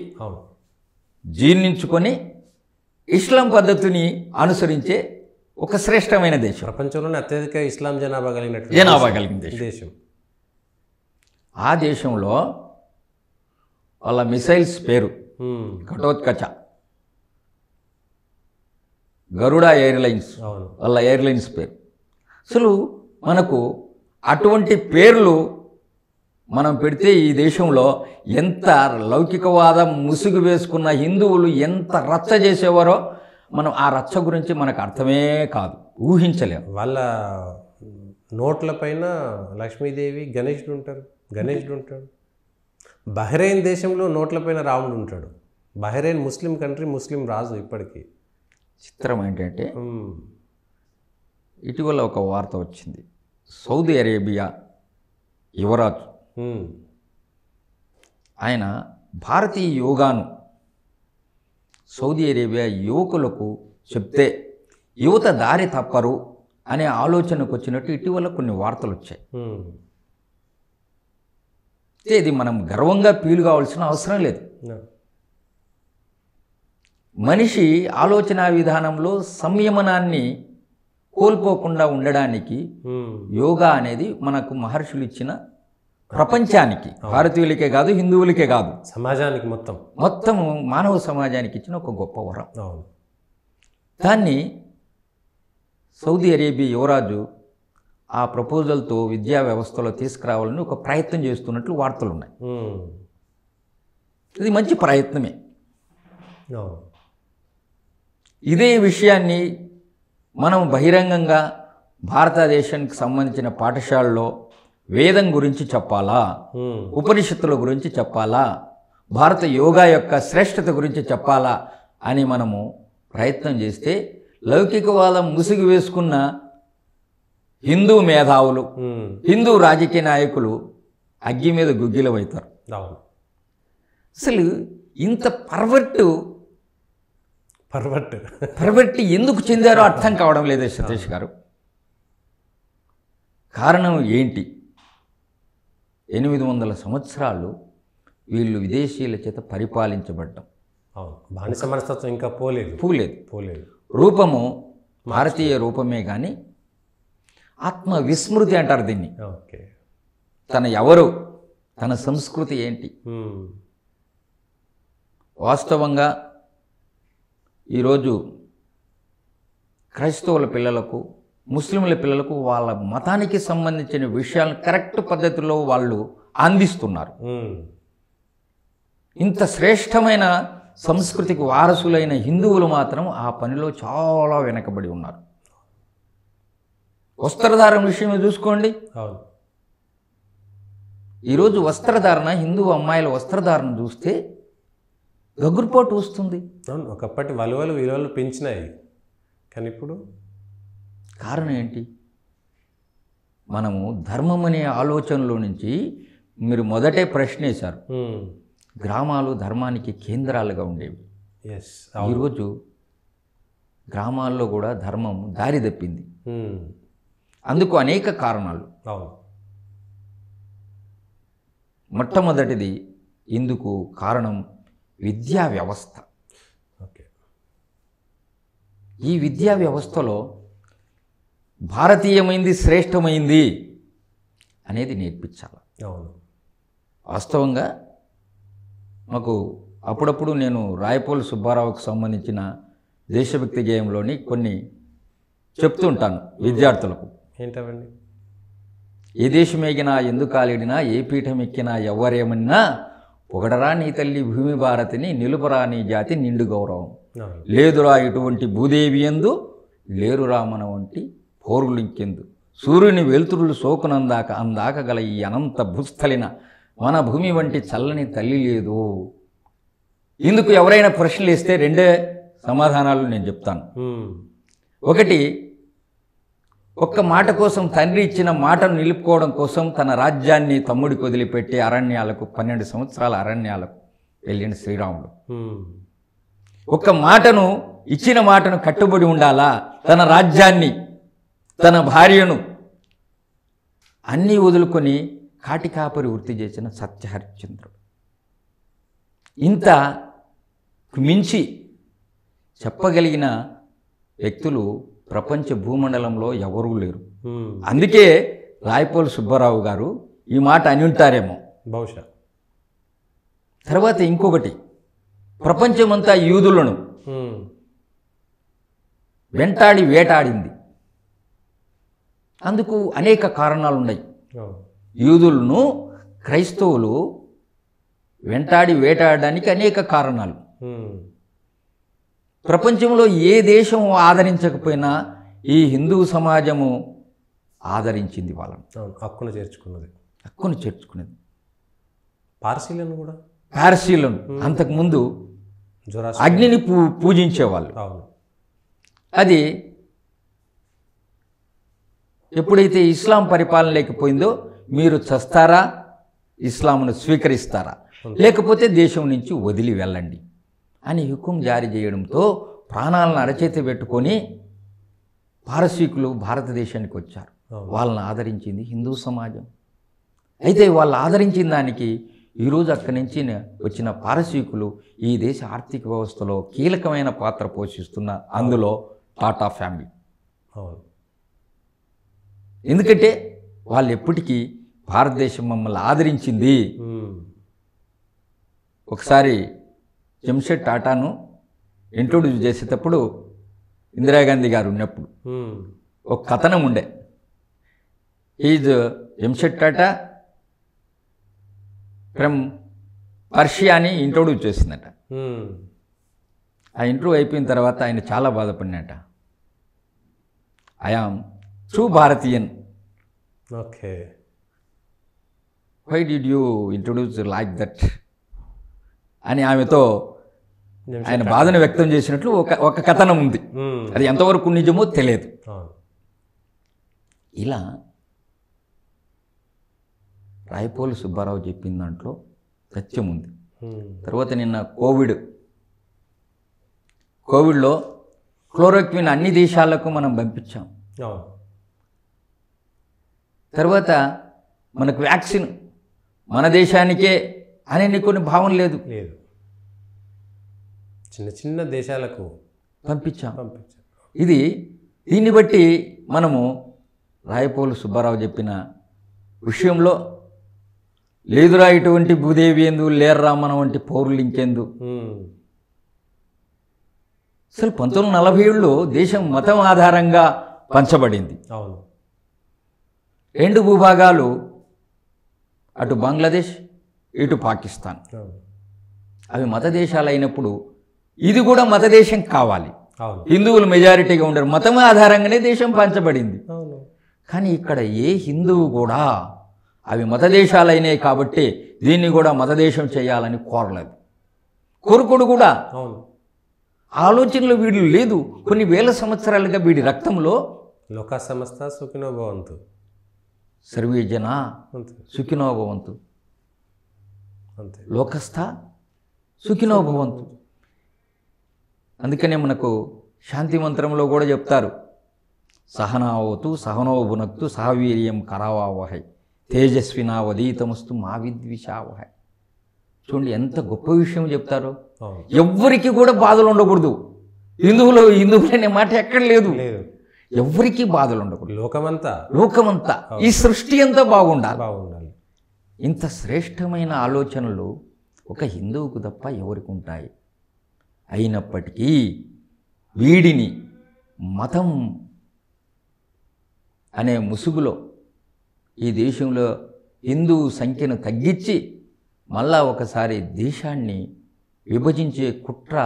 S2: జీర్ణించుకొని ఇస్లాం పద్ధతిని అనుసరించే ఒక శ్రేష్టమైన దేశం,
S1: ప్రపంచంలోనే అత్యధిక ఇస్లాం జనాభా
S2: కలిగిన దేశం. ఆ దేశంలో వాళ్ళ మిసైల్స్ పేరు ఘటోత్కచ, గరుడా ఎయిర్లైన్స్ వాళ్ళ ఎయిర్లైన్స్ పేరు. అసలు మనకు అటువంటి పేర్లు మనం పెడితే ఈ దేశంలో ఎంత లౌకికవాదం ముసుగు వేసుకున్న హిందువులు ఎంత రచ్చ చేసేవారో మనం ఆ రచ్చ గురించి మనకు అర్థమే కాదు, ఊహించలేము.
S1: వాళ్ళ నోట్ల పైన లక్ష్మీదేవి, గణేశుడు ఉంటాడు. బహ్రెయిన్ దేశంలో నోట్లపైన రాముడు ఉంటాడు. బహ్రెయిన్ ముస్లిం కంట్రీ, ముస్లిం రాజు ఇప్పటికీ.
S2: చిత్రం ఏంటంటే ఇటీవల ఒక వార్త వచ్చింది, సౌదీ అరేబియా యువరాజు ఆయన భారతీయ యోగాను సౌదీ అరేబియా యువకులకు చెప్తే యువత దారి తప్పరు అనే ఆలోచనకు వచ్చినట్టు ఇటీవల కొన్ని వార్తలు వచ్చాయి. ఇది మనం గర్వంగా ఫీల్ కావాల్సిన అవసరం లేదు. మనిషి ఆలోచన విధానంలో సంయమనాన్ని కోల్పోకుండా ఉండడానికి యోగా అనేది మనకు మహర్షులు ఇచ్చిన, ప్రపంచానికి, భారతీయులకే కాదు, హిందువులకే కాదు,
S1: సమాజానికి
S2: మొత్తం మానవ సమాజానికి ఇచ్చిన ఒక గొప్ప వరం. దాన్ని సౌదీ అరేబియా యువరాజు ఆ ప్రపోజల్తో విద్యా వ్యవస్థలో తీసుకురావాలని ఒక ప్రయత్నం చేస్తున్నట్లు వార్తలు ఉన్నాయి. ఇది మంచి ప్రయత్నమే. ఇదే విషయాన్ని మనం బహిరంగంగా భారతదేశానికి సంబంధించిన పాఠశాలలో వేదం గురించి చెప్పాలా, ఉపనిషత్తుల గురించి చెప్పాలా, భారత యోగా యొక్క శ్రేష్టత గురించి చెప్పాలా అని మనము ప్రయత్నం చేస్తే లౌకికవాదం ముసుగు వేసుకున్న హిందూ మేధావులు, హిందూ రాజకీయ నాయకులు అగ్గి మీద గుగ్గిలమవుతారు. అసలు ఇంత పర్వర్ట్ ఎందుకు చెందారో అర్థం కావడం లేదు సతీష్ గారు. కారణం ఏంటి? 800 సంవత్సరాలు వీళ్ళు విదేశీయుల చేత పరిపాలించబడ్డం.
S1: బానిస మనస్తత్వం ఇంకా పోలేదు.
S2: రూపము భారతీయ రూపమే కానీ ఆత్మ విస్మృతి అంటారు దీన్ని. తన ఎవరు, తన సంస్కృతి ఏంటి? వాస్తవంగా ఈరోజు క్రైస్తవుల పిల్లలకు, ముస్లింల పిల్లలకు వాళ్ళ మతానికి సంబంధించిన విషయాలను కరెక్ట్ పద్ధతిలో వాళ్ళు అందిస్తున్నారు. ఇంత శ్రేష్టమైన సంస్కృతికి వారసులైన హిందువులు మాత్రం ఆ పనిలో చాలా వెనకబడి ఉన్నారు. వస్త్రధారణ విషయమే చూసుకోండి. ఈరోజు వస్త్రధారణ, హిందూ అమ్మాయిల వస్త్రధారణ చూస్తే గగురుపాటు వస్తుంది.
S1: ఒకప్పటి విలువలు పెంచినాయి, కానీ ఇప్పుడు
S2: కారణం ఏంటి? మనము ధర్మం అనే ఆలోచనలో నుంచి మీరు మొదటే ప్రశ్న వేశారు. గ్రామాలు ధర్మానికి కేంద్రాలుగా ఉండేవి. ఈరోజు గ్రామాల్లో కూడా ధర్మం దారి తప్పింది. అందుకు అనేక కారణాలు. మొట్టమొదటిది ఇందుకు కారణం విద్యా వ్యవస్థ. ఈ విద్యా వ్యవస్థలో భారతీయమైంది శ్రేష్టమైంది అనేది నేర్పించాలి. వాస్తవంగా మాకు అప్పుడప్పుడు నేను రాయపోలు సుబ్బారావుకు సంబంధించిన దేశభక్తి గేయంలోని కొన్ని చెప్తుంటాను విద్యార్థులకు.
S1: ఏంటవండి?
S2: ఏ దేశం ఎగినా, ఎందుకు కాలిడినా, ఏ పీఠం ఎక్కినా, ఎవ్వరేమన్నా పొగడరా నీ తల్లి భూమి భారతిని, నిలుపరా నీ జాతి నిండు గౌరవం, లేదురా ఇటువంటి భూదేవి ఎందు, లేరురా మన వంటి పోరులు ఇంకెందు, సూర్యుని వెలుతురులు అందాక గల ఈ అనంత భూస్థలిన మన భూమి వంటి చల్లని తల్లి లేదు. ఇందుకు ఎవరైనా ప్రశ్నలు ఇస్తే రెండే సమాధానాలు నేను చెప్తాను. ఒకటి, ఒక్క మాట కోసం తండ్రి ఇచ్చిన మాటను నిలుపుకోవడం కోసం తన రాజ్యాన్ని తమ్ముడికి వదిలిపెట్టి 12 సంవత్సరాల అరణ్యాలకు వెళ్ళిన శ్రీరాముడు. ఒక్క మాటను, ఇచ్చిన మాటను కట్టుబడి ఉండాలా, తన రాజ్యాన్ని, తన భార్యను అన్నీ వదులుకొని కాటికాపరి వృత్తి చేసిన సత్యహరిశ్చంద్రుడు. ఇంత మించి చెప్పగలిగిన వ్యక్తులు ప్రపంచ భూమండలంలో ఎవరూ లేరు. అందుకే రాయపోలు సుబ్బారావు గారు ఈ మాట అని ఉంటారేమో
S1: బహుశా.
S2: తర్వాత ఇంకొకటి, ప్రపంచమంతా యూదులను వెంటాడి వేటాడింది. అందుకు అనేక కారణాలు ఉన్నాయి. యూదులను క్రైస్తవులు వెంటాడి వేటాడడానికి అనేక కారణాలు. ప్రపంచంలో ఏ దేశం ఆదరించకపోయినా ఈ హిందూ సమాజము ఆదరించింది వాళ్ళని.
S1: హక్కును చేర్చుకున్నది. పార్సీలను అంతకుముందు అగ్నిని పూజించేవాళ్ళు. అది ఎప్పుడైతే ఇస్లాం పరిపాలన లేకపోయిందో, మీరు చస్తారా, ఇస్లాంను స్వీకరిస్తారా, లేకపోతే దేశం నుంచి వదిలి వెళ్ళండి అని హుకుం జారీ చేయడంతో ప్రాణాలను అరచేతి పెట్టుకొని
S2: పారసీకులు భారతదేశానికి వచ్చారు. వాళ్ళని ఆదరించింది హిందూ సమాజం. అయితే వాళ్ళు ఆదరించిన దానికి ఈరోజు అక్కడి నుంచి వచ్చిన పారసీకులు ఈ దేశ ఆర్థిక వ్యవస్థలో కీలకమైన పాత్ర పోషిస్తున్న అందులో టాటా ఫ్యామిలీ. ఎందుకంటే వాళ్ళు ఎప్పటికీ భారతదేశం మమ్మల్ని ఆదరించింది. ఒకసారి జంషెడ్ టాటాను ఇంట్రొడ్యూస్ చేసేటప్పుడు ఇందిరాగాంధీ గారు ఉన్నప్పుడు ఒక కథనం ఉండే, is Jamshed Tata from Persia అని ఇంట్రొడ్యూస్ చేసిందట. ఆ ఇంటర్వ్యూ అయిపోయిన తర్వాత ఆయన చాలా బాధపడినట. ఐ ఆమ్ ట్రూ భారతీయన్.
S1: Okay,
S2: why did you introduce like that అని ఆమెతో ఆయన బాధను వ్యక్తం చేసినట్లు ఒక కథనం ఉంది. అది ఎంతవరకు నిజమో తెలియదు. ఇలా రాయపోలు సుబ్బారావు చెప్పిన దాంట్లో సత్యం ఉంది. తర్వాత నిన్న కోవిడ్లో క్లోరోక్విన్ అన్ని దేశాలకు మనం పంపించాం. తర్వాత మనకు వ్యాక్సిన్ మన దేశానికే అనే కొన్ని భావన లేదు.
S1: చిన్న చిన్న దేశాలకు
S2: పంపించాం. దీన్ని బట్టి మనము రాయపోలు సుబ్బారావు చెప్పిన విషయంలో లేదురా ఇటువంటి భూదేవి ఎందు, లేర్రా మన వంటి పౌరులు ఇంకెందు. అసలు 1947లో దేశం మతం ఆధారంగా పంచబడింది. రెండు భూభాగాలు, అటు బంగ్లాదేశ్ ఇటు పాకిస్తాన్, అవి మత దేశాలు అయినప్పుడు ఇది కూడా మత దేశం కావాలి. హిందువులు మెజారిటీగా ఉండరు, మతం ఆధారంగానే దేశం పంచబడింది. కానీ ఇక్కడ ఏ హిందువు కూడా అవి మత దేశాలు అయినాయి కాబట్టి దీన్ని కూడా మతదేశం చేయాలని కోరలేదు, కోరుకోడు కూడా. ఆలోచనలు వీడు లేదు. కొన్ని వేల సంవత్సరాలుగా వీడి రక్తంలో
S1: లోక సమస్త సుఖినో భవంతు,
S2: సర్వే జన సుఖినో భవంతు, లోకస్థ సుఖినో భవంతు. అందుకనే మనకు శాంతి మంత్రంలో కూడా చెప్తారు, సహనావతు సహనో భునక్తు సహవీర్యం కరావావహై తేజస్వినావదీతమస్తు మా విద్విషావహై. చూడండి ఎంత గొప్ప విషయం చెప్తారో. ఎవ్వరికి కూడా బాధలు ఉండకూడదు. హిందువులనే మాట ఎక్కడ లేదు. ఎవ్వరికి బాధలు ఉండకూడదు. లోకమంతా ఈ సృష్టి అంతా బాగుండాలి. ఇంత శ్రేష్టమైన ఆలోచనలు ఒక హిందువుకు తప్ప ఎవరికి ఉంటాయి? అయినప్పటికీ వీడిని మతం అనే ముసుగులో ఈ దేశంలో హిందూ సంఖ్యను తగ్గించి మళ్ళా ఒకసారి దేశాన్ని విభజించే కుట్ర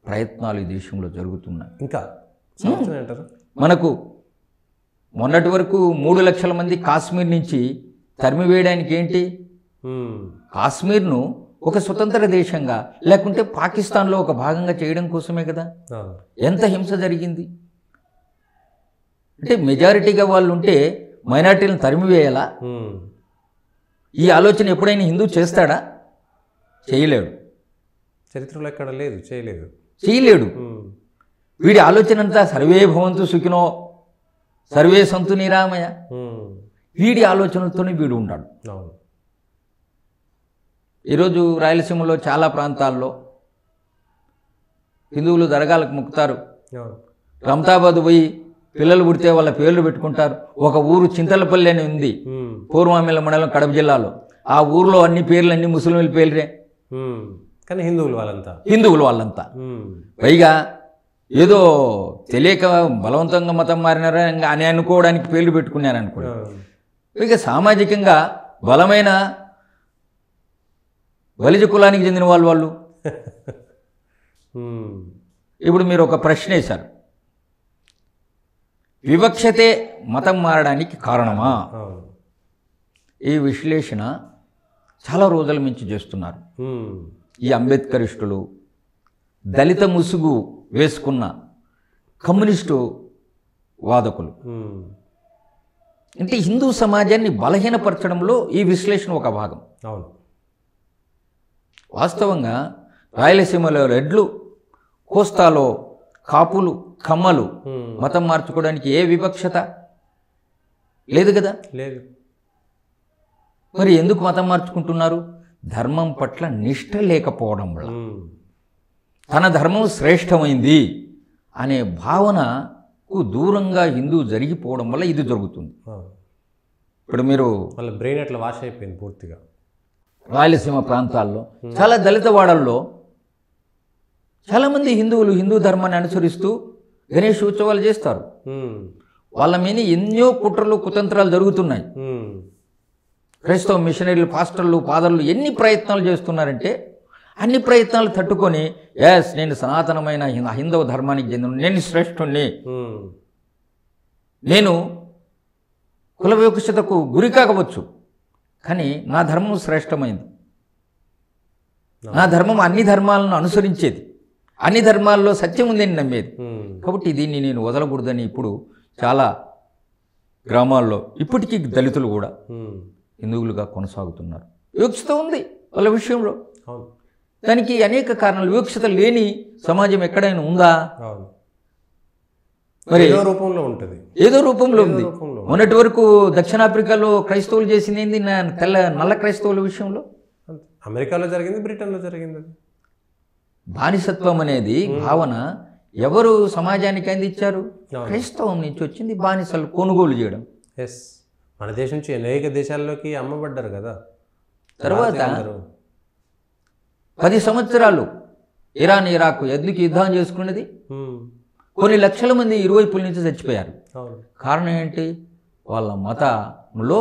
S2: ప్రయత్నాలు ఈ దేశంలో జరుగుతున్నాయి.
S1: ఇంకా
S2: మనకు మొన్నటి వరకు 3 లక్షల మంది కాశ్మీర్ నుంచి తరిమివేయడానికి ఏంటి? కాశ్మీర్ను ఒక స్వతంత్ర దేశంగా లేకుంటే పాకిస్తాన్లో ఒక భాగంగా చేయడం కోసమే కదా. ఎంత హింస జరిగింది అంటే మెజారిటీగా వాళ్ళు ఉంటే మైనారిటీలను తరిమివేయాలా? ఈ ఆలోచన ఎప్పుడైనా హిందూ చేస్తాడా? చేయలేడు.
S1: చరిత్రలో ఎక్కడ లేదు,
S2: చేయలేడు. వీడి ఆలోచన అంతా సర్వే భవంతు సుఖినో సర్వే సంతు నిరామయ. వీడి ఆలోచనలతోనే వీడు ఉంటాడు. ఈరోజు రాయలసీమలో చాలా ప్రాంతాల్లో హిందువులు దర్గాలకు మొక్కుతారు. రమతాబాద్ పోయి పిల్లలు పుడితే వాళ్ళ పేర్లు పెట్టుకుంటారు. ఒక ఊరు చింతలపల్లి అని ఉంది, పూర్వామిల మండలం, కడప జిల్లాలో. ఆ ఊర్లో అన్ని పేర్లు అన్ని ముస్లింల పేర్లే,
S1: కానీ హిందువులు వాళ్ళంతా.
S2: పైగా ఏదో తెలియక బలవంతంగా మతం మారినారా అని అనుకోవడానికి పేర్లు పెట్టుకున్నారనుకో. పైగా సామాజికంగా బలమైన బలిజ కులానికి చెందిన వాళ్ళు. ఇప్పుడు మీరు ఒక ప్రశ్న వేశారు, వివక్షతే మతం మారడానికి కారణమా? ఈ విశ్లేషణ చాలా రోజుల నుంచి చేస్తున్నారు ఈ అంబేద్కరిస్టులు, దళిత ముసుగు వేసుకున్న కమ్యూనిస్టు వాదకులు. అంటే హిందూ సమాజాన్ని బలహీనపరచడంలో ఈ విశ్లేషణ ఒక భాగం. వాస్తవంగా రాయలసీమలో రెడ్లు, కోస్తాలో కాపులు కమ్మలు మతం మార్చుకోవడానికి ఏ వివక్షత లేదు కదా.
S1: లేదు.
S2: మరి ఎందుకు మతం మార్చుకుంటున్నారు? ధర్మం పట్ల నిష్ఠ లేకపోవడం వల్ల, తన ధర్మం శ్రేష్టమైంది అనే భావనకు దూరంగా హిందూ జరిగిపోవడం వల్ల ఇది జరుగుతుంది. ఇప్పుడు మీరు
S1: వాళ్ళ బ్రెయిన్ అట్లా వాష్ అయిపోయింది పూర్తిగా.
S2: రాయలసీమ ప్రాంతాల్లో చాలా దళిత వాడల్లో చాలామంది హిందువులు హిందూ ధర్మాన్ని అనుసరిస్తూ గణేష్ ఉత్సవాలు చేస్తారు. వాళ్ళ మీద ఎన్నో కుట్రలు కుతంత్రాలు జరుగుతున్నాయి. క్రైస్తవ మిషనరీలు, పాస్టర్లు, ఫాదర్లు ఎన్ని ప్రయత్నాలు చేస్తున్నారంటే అన్ని ప్రయత్నాలు తట్టుకొని ఎస్ నేను సనాతనమైన హైందవ ధర్మానికి చెందిన, నేను శ్రేష్ఠుణ్ణి, నేను కుల వివక్షతకు గురి కాకపోవచ్చు కానీ నా ధర్మం శ్రేష్టమైంది, నా ధర్మం అన్ని ధర్మాలను అనుసరించేది, అన్ని ధర్మాల్లో సత్యం ఉందని నమ్మేది, కాబట్టి దీన్ని నేను వదలకూడదని ఇప్పుడు చాలా గ్రామాల్లో ఇప్పటికీ దళితులు కూడా హిందువులుగా కొనసాగుతున్నారు. వివక్షత ఉంది వాళ్ళ విషయంలో. దానికి అనేక కారణాలు. వివక్షత లేని సమాజం ఎక్కడైనా ఉందా? మరి
S1: ఏదో రూపంలో ఉంటుంది,
S2: ఏదో రూపంలో ఉంది. మొన్నటి వరకు దక్షిణాఫ్రికాలో క్రైస్తవులు చేసింది ఏంది? నల్ల క్రైస్తవుల విషయంలో
S1: అమెరికాలో జరిగింది, బ్రిటన్లో జరిగింది.
S2: బానిసత్వం అనేది భావన ఎవరు సమాజానికి అందించారు? క్రైస్తవం నుంచి వచ్చింది. బానిసలు కొనుగోలు చేయడం.
S1: ఎస్, మన దేశం నుంచి అనేక దేశాల్లోకి అమ్మబడ్డారు కదా.
S2: తర్వాత 10 సంవత్సరాలు ఇరాన్ ఇరాక్ ఎందుకు యుద్ధం చేసుకున్నది? కొన్ని లక్షల మంది ఇరువైపుల నుంచి చచ్చిపోయారు. కారణం ఏంటి? వాళ్ళ మతంలో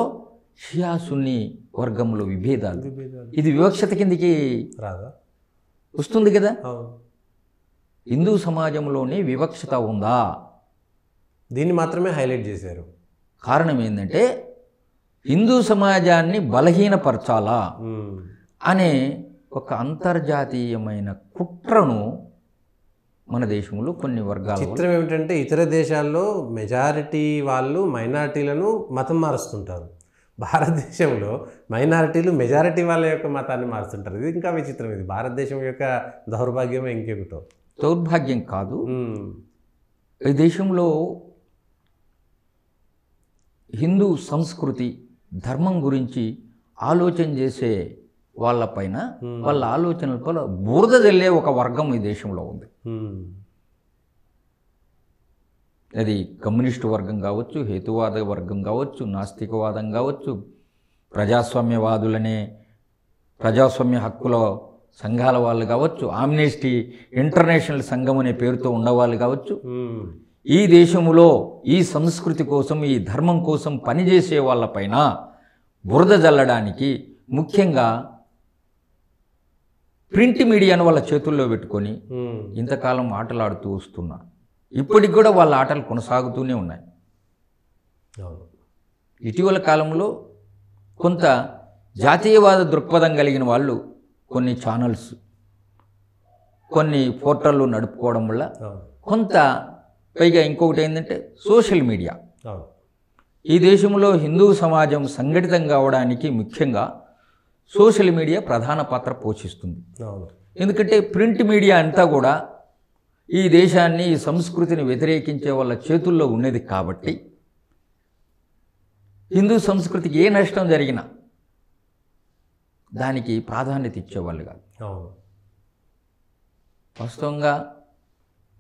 S2: షియా సున్నీ వర్గంలో విభేదాలు. ఇది వివక్షత కిందికి
S1: రాదా?
S2: వస్తుంది కదా. హిందూ సమాజంలోనే వివక్షత ఉందా?
S1: దీన్ని మాత్రమే హైలైట్ చేశారు.
S2: కారణం ఏంటంటే హిందూ సమాజాన్ని బలహీనపరచాలా అనే ఒక అంతర్జాతీయమైన కుట్రను మన దేశంలో కొన్ని వర్గాలు.
S1: చిత్రం ఏమిటంటే ఇతర దేశాల్లో మెజారిటీ వాళ్ళు మైనారిటీలను మతం మారుస్తుంటారు. భారతదేశంలో మైనారిటీలు మెజారిటీ వాళ్ళ యొక్క మతాన్ని మారుస్తుంటారు. ఇది ఇంకా విచిత్రం. ఇది భారతదేశం యొక్క దౌర్భాగ్యమే ఇంకేమిటో.
S2: దౌర్భాగ్యం కాదు. ఈ దేశంలో హిందూ సంస్కృతి ధర్మం గురించి ఆలోచన చేసే వాళ్ళపైన, వాళ్ళ ఆలోచనల బురద జల్లే ఒక వర్గం ఈ దేశంలో ఉంది. అది కమ్యూనిస్టు వర్గం కావచ్చు, హేతువాద వర్గం కావచ్చు, నాస్తికవాదం కావచ్చు, ప్రజాస్వామ్యవాదులనే ప్రజాస్వామ్య హక్కుల సంఘాల వాళ్ళు కావచ్చు, ఆమ్నెస్టీ ఇంటర్నేషనల్ సంఘం అనే పేరుతో ఉన్నవాళ్ళు కావచ్చు. ఈ దేశంలో ఈ సంస్కృతి కోసం, ఈ ధర్మం కోసం పనిచేసే వాళ్ళపైన బురద జల్లడానికి ముఖ్యంగా ప్రింట్ మీడియాను వాళ్ళ చేతుల్లో పెట్టుకొని ఇంతకాలం ఆటలాడుతూ వస్తున్నారు. ఇప్పటికి కూడా వాళ్ళ ఆటలు కొనసాగుతూనే ఉన్నాయి. ఇటీవల కాలంలో కొంత జాతీయవాద దృక్పథం కలిగిన వాళ్ళు కొన్ని ఛానల్స్, కొన్ని పోర్టళ్ళు నడుపుకోవడం వల్ల కొంత, పైగా ఇంకొకటి ఏంటంటే సోషల్ మీడియా. ఈ దేశంలో హిందూ సమాజం సంఘటితం కావడానికి ముఖ్యంగా సోషల్ మీడియా ప్రధాన పాత్ర పోషిస్తుంది. ఎందుకంటే ప్రింట్ మీడియా అంతా కూడా ఈ దేశాన్ని, ఈ సంస్కృతిని వ్యతిరేకించే వాళ్ళ చేతుల్లో ఉన్నది కాబట్టి హిందూ సంస్కృతికి ఏ నష్టం జరిగినా దానికి ప్రాధాన్యత ఇచ్చేవాళ్ళు కాదు. వాస్తవంగా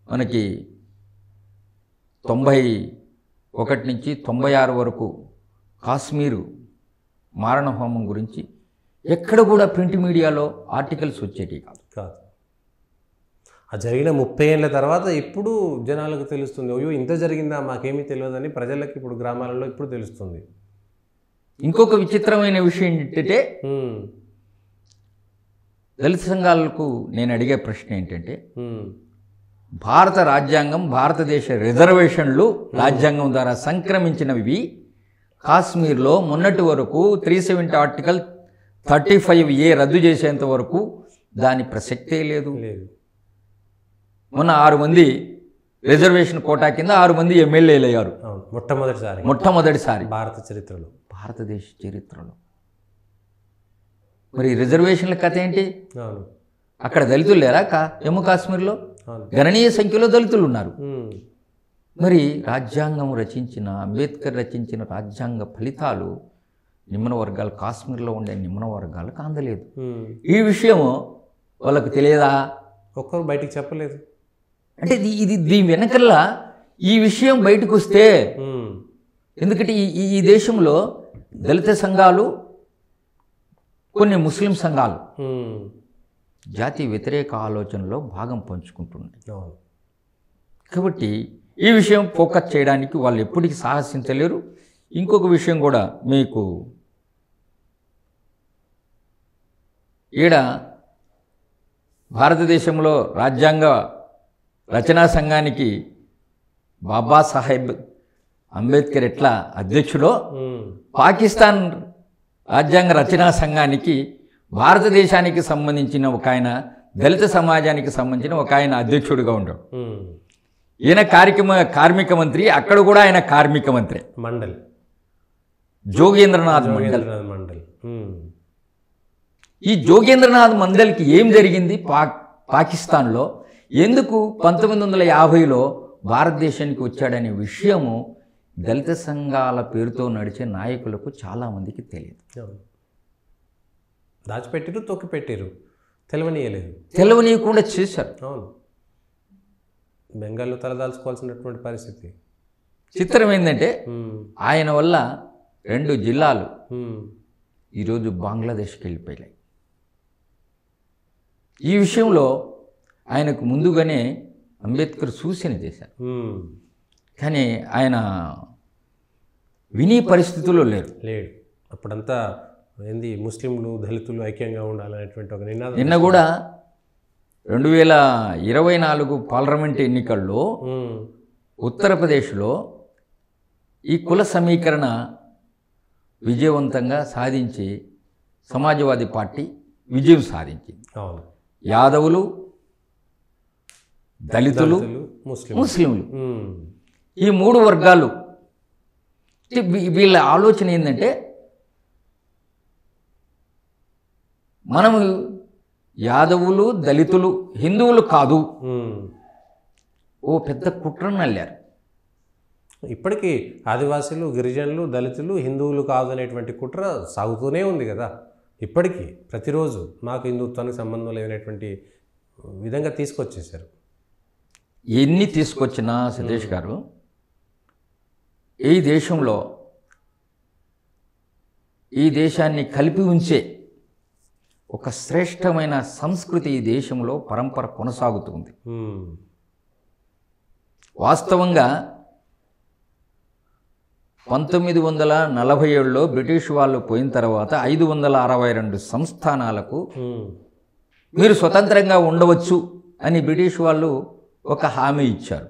S2: మనకి 91 నుంచి 96 వరకు కాశ్మీరు మారణహోమం గురించి ఎక్కడ కూడా ప్రింట్ మీడియాలో ఆర్టికల్స్ వచ్చేటివి కాదు.
S1: ఆ జరిగిన 30 ఏళ్ళ తర్వాత ఇప్పుడు జనాలకు తెలుస్తుంది, అయ్యో ఇంత జరిగిందా, మాకేమీ తెలియదని ప్రజలకు ఇప్పుడు గ్రామాలలో ఇప్పుడు తెలుస్తుంది.
S2: ఇంకొక విచిత్రమైన విషయం ఏంటంటే దళిత సంఘాలకు నేను అడిగే ప్రశ్న ఏంటంటే, భారత రాజ్యాంగం, భారతదేశ రిజర్వేషన్లు రాజ్యాంగం ద్వారా సంక్రమించినవి కాశ్మీర్లో మొన్నటి వరకు 370 ఆర్టికల్ 35A రద్దు చేసేంత వరకు దాని ప్రసక్తే లేదు. మొన్న 6 మంది రిజర్వేషన్ కోటా కింద 6 మంది ఎమ్మెల్యేలు అయ్యారు. మొట్టమొదటిసారి భారతదేశ చరిత్రలో. మరి రిజర్వేషన్ల కథ ఏంటి? అక్కడ దళితులు లేరా జమ్మూ కాశ్మీర్లో?
S1: అవును.
S2: గణనీయ సంఖ్యలో దళితులు ఉన్నారు.
S1: ఉమ్,
S2: మరి రాజ్యాంగం రచించిన అంబేద్కర్ రచించిన రాజ్యాంగ ఫలితాలు నిమ్న వర్గాలు, కాశ్మీర్లో ఉండే నిమ్న వర్గాలకు అందలేదు.
S1: ఉమ్.
S2: ఈ విషయం వాళ్ళకు తెలియదా?
S1: ఒక్కరు బయటికి చెప్పలేదు.
S2: అంటే దీని వెనకల్లా ఈ విషయం బయటకు వస్తే,
S1: ఉమ్,
S2: ఎందుకంటే ఈ దేశంలో దళిత సంఘాలు, కొన్ని ముస్లిం సంఘాలు
S1: ఉమ్,
S2: జాతి వ్యతిరేక ఆలోచనలో భాగం పంచుకుంటున్నాయి.
S1: అవును.
S2: కాబట్టి ఈ విషయం ఫోకస్ చేయడానికి వాళ్ళు ఎప్పటికీ సాహసించలేరు. ఇంకొక విషయం కూడా మీకు ఈడ భారతదేశంలో రాజ్యాంగ రచనా సంఘానికి బాబాసాహెబ్ అంబేద్కర్ ఎట్లా అధ్యక్షుడో,
S1: ఉమ్,
S2: పాకిస్తాన్ రాజ్యాంగ రచనా సంఘానికి భారతదేశానికి సంబంధించిన ఒక ఆయన, దళిత సమాజానికి సంబంధించిన ఒక ఆయన అధ్యక్షుడిగా ఉంటాడు.
S1: ఉమ్.
S2: ఈయన కార్మిక మంత్రి, అక్కడ కూడా ఆయన కార్మిక మంత్రి,
S1: మండల్,
S2: జోగేంద్రనాథ్ మండల్.
S1: జోగేంద్రనాథ్ మండల్. ఉమ్,
S2: ఈ జోగేంద్రనాథ్ మండల్కి ఏం జరిగింది పాకిస్తాన్లో, ఎందుకు 1950లో భారతదేశానికి వచ్చాడనే విషయము దళిత సంఘాల పేరుతో నడిచే నాయకులకు చాలామందికి తెలియదు.
S1: అవును. దాచిపెట్టిరు, తొక్కిపెట్టిరు, తెలవనీయలేదు.
S2: తెలవనీయకుండా చేశారు.
S1: అవును. బెంగాల్లో తలదాల్చుకోవాల్సినటువంటి పరిస్థితి.
S2: చిత్రం ఏంటంటే,
S1: ఉమ్,
S2: ఆయన వల్ల 2 జిల్లాలు
S1: ఉమ్,
S2: ఈరోజు బంగ్లాదేశ్కి వెళ్ళిపోయాయి. ఈ విషయంలో ఆయనకు ముందుగానే అంబేద్కర్ సూచన చేశారు.
S1: ఉమ్,
S2: కానీ ఆయన వినే పరిస్థితుల్లో లేరు.
S1: లేడు. అప్పుడంతా ఏంది, ముస్లింలు దళితులు ఐక్యంగా ఉండాలనేటువంటి ఒక నినాదం.
S2: నిన్న కూడా 2024 పార్లమెంట్ ఎన్నికల్లో
S1: ఉమ్,
S2: ఉత్తరప్రదేశ్లో ఈ కుల సమీకరణ విజయవంతంగా సాధించి సమాజ్వాదీ పార్టీ విజయం సాధించింది.
S1: అవును.
S2: యాదవులు, దళితులు,
S1: ముస్లింలు.
S2: ముస్లింలు, ఈ 3 వర్గాలు, వీళ్ళ ఆలోచన ఏంటంటే, మనము యాదవులు, దళితులు, హిందువులు కాదు, ఓ పెద్ద కుట్రను అల్లారు.
S1: ఇప్పటికీ ఆదివాసీలు, గిరిజనులు, దళితులు, హిందువులు కాదు అనేటువంటి కుట్ర సాగుతూనే ఉంది కదా. ఇప్పటికీ ప్రతిరోజు మాకు హిందుత్వానికి సంబంధం లేనటువంటి విధంగా తీసుకొచ్చేసారు.
S2: ఎన్ని తీసుకొచ్చినా సతీష్ గారు, ఈ దేశంలో ఈ దేశాన్ని కలిపి ఉంచే ఒక శ్రేష్టమైన సంస్కృతి ఈ దేశంలో పరంపర కొనసాగుతుంది. వాస్తవంగా 1947లో బ్రిటిష్ వాళ్ళు పోయిన తర్వాత 562 సంస్థానాలకు మీరు స్వతంత్రంగా ఉండవచ్చు అని బ్రిటిష్ వాళ్ళు ఒక హామీ ఇచ్చారు,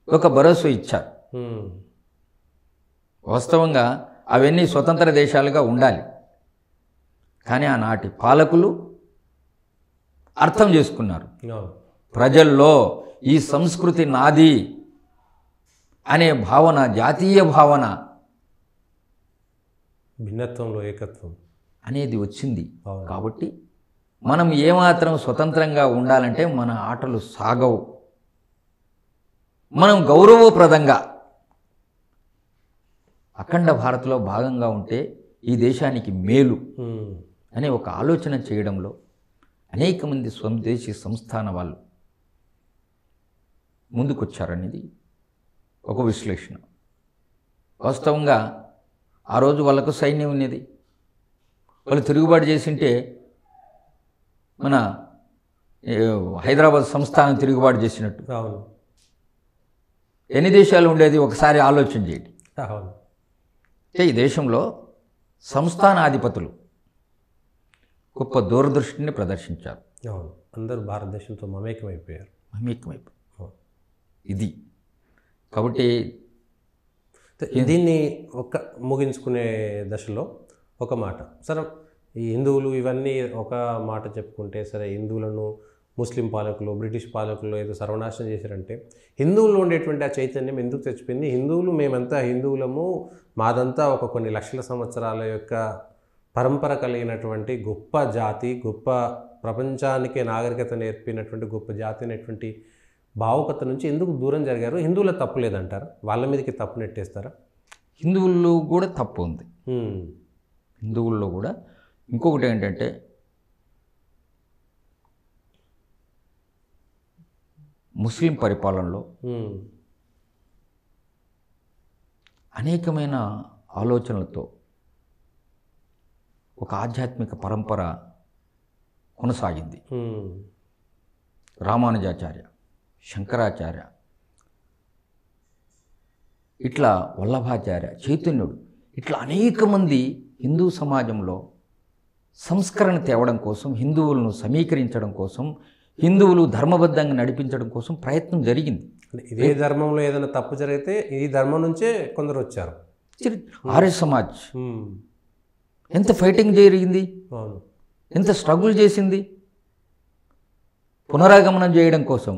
S2: ఒక భరోసా ఇచ్చారు. వాస్తవంగా అవన్నీ స్వతంత్ర దేశాలుగా ఉండాలి. కానీ ఆనాటి పాలకులు అర్థం చేసుకున్నారు, ప్రజల్లో ఈ సంస్కృతి నాది అనే భావన, జాతీయ భావన,
S1: భిన్నత్వంలో ఏకత్వం
S2: అనేది వచ్చింది. కాబట్టి మనం ఏమాత్రం స్వతంత్రంగా ఉండాలంటే మన ఆటలు సాగవు. మనం గౌరవప్రదంగా అఖండ భారత్లో భాగంగా ఉంటే ఈ దేశానికి మేలు అనే ఒక ఆలోచన చేయడంలో అనేక మంది స్వదేశీ సంస్థాన వాళ్ళు ముందుకొచ్చారనేది ఒక విశ్లేషణ. వాస్తవంగా ఆ రోజు వాళ్ళకు సైన్యం ఉన్నది. వాళ్ళు తిరుగుబాటు చేసింటే మన హైదరాబాద్ సంస్థానం తిరుగుబాటు చేసినట్టు ఎన్ని దేశాలు ఉండేది ఒకసారి ఆలోచన చేయండి. ఈ దేశంలో సంస్థానాధిపతులు గొప్ప దూరదృష్టిని ప్రదర్శించారు.
S1: అందరూ భారతదేశంతో మమేకమైపోయారు.
S2: ఇది కాబట్టి
S1: దీన్ని ఒక ముగించుకునే దశలో ఒక మాట, సరే ఈ హిందువులు ఇవన్నీ ఒక మాట చెప్పుకుంటే, సరే హిందువులను ముస్లిం పాలకులు, బ్రిటిష్ పాలకులు ఏదో సర్వనాశనం చేశారంటే, హిందువుల్లో ఉండేటువంటి ఆ చైతన్యం ఎందుకు తెచ్చిపోయింది? హిందువులు మేమంతా హిందువులము, మాదంతా ఒక కొన్ని లక్షల సంవత్సరాల యొక్క పరంపర కలిగినటువంటి గొప్ప జాతి, గొప్ప ప్రపంచానికి నాగరికత నేర్పినటువంటి గొప్ప జాతి అనేటువంటి భావుకత నుంచి ఎందుకు దూరం జరిగారు? హిందువుల తప్పు లేదంటారా? వాళ్ళ మీదకి తప్పు నెట్టేస్తారా?
S2: హిందువుల్లో కూడా తప్పు ఉంది. హిందువుల్లో కూడా ఇంకొకటి ఏంటంటే ముస్లిం పరిపాలనలో అనేకమైన ఆలోచనలతో ఒక ఆధ్యాత్మిక పరంపర కొనసాగింది. రామానుజాచార్య, శంకరాచార్య, ఇట్లా వల్లభాచార్య, చైతన్యుడు, ఇట్లా అనేక మంది హిందూ సమాజంలో సంస్కరణ తేవడం కోసం, హిందువులను సమీకరించడం కోసం, హిందువులు ధర్మబద్ధంగా నడిపించడం కోసం ప్రయత్నం జరిగింది.
S1: ఇదే ధర్మంలో ఏదైనా తప్పు జరిగితే ఈ ధర్మం నుంచే కొందరు వచ్చారు.
S2: ఆర్య సమాజ్ ఎంత ఫైటింగ్ జరిగింది, ఎంత స్ట్రగుల్ చేసింది పునరాగమనం చేయడం కోసం.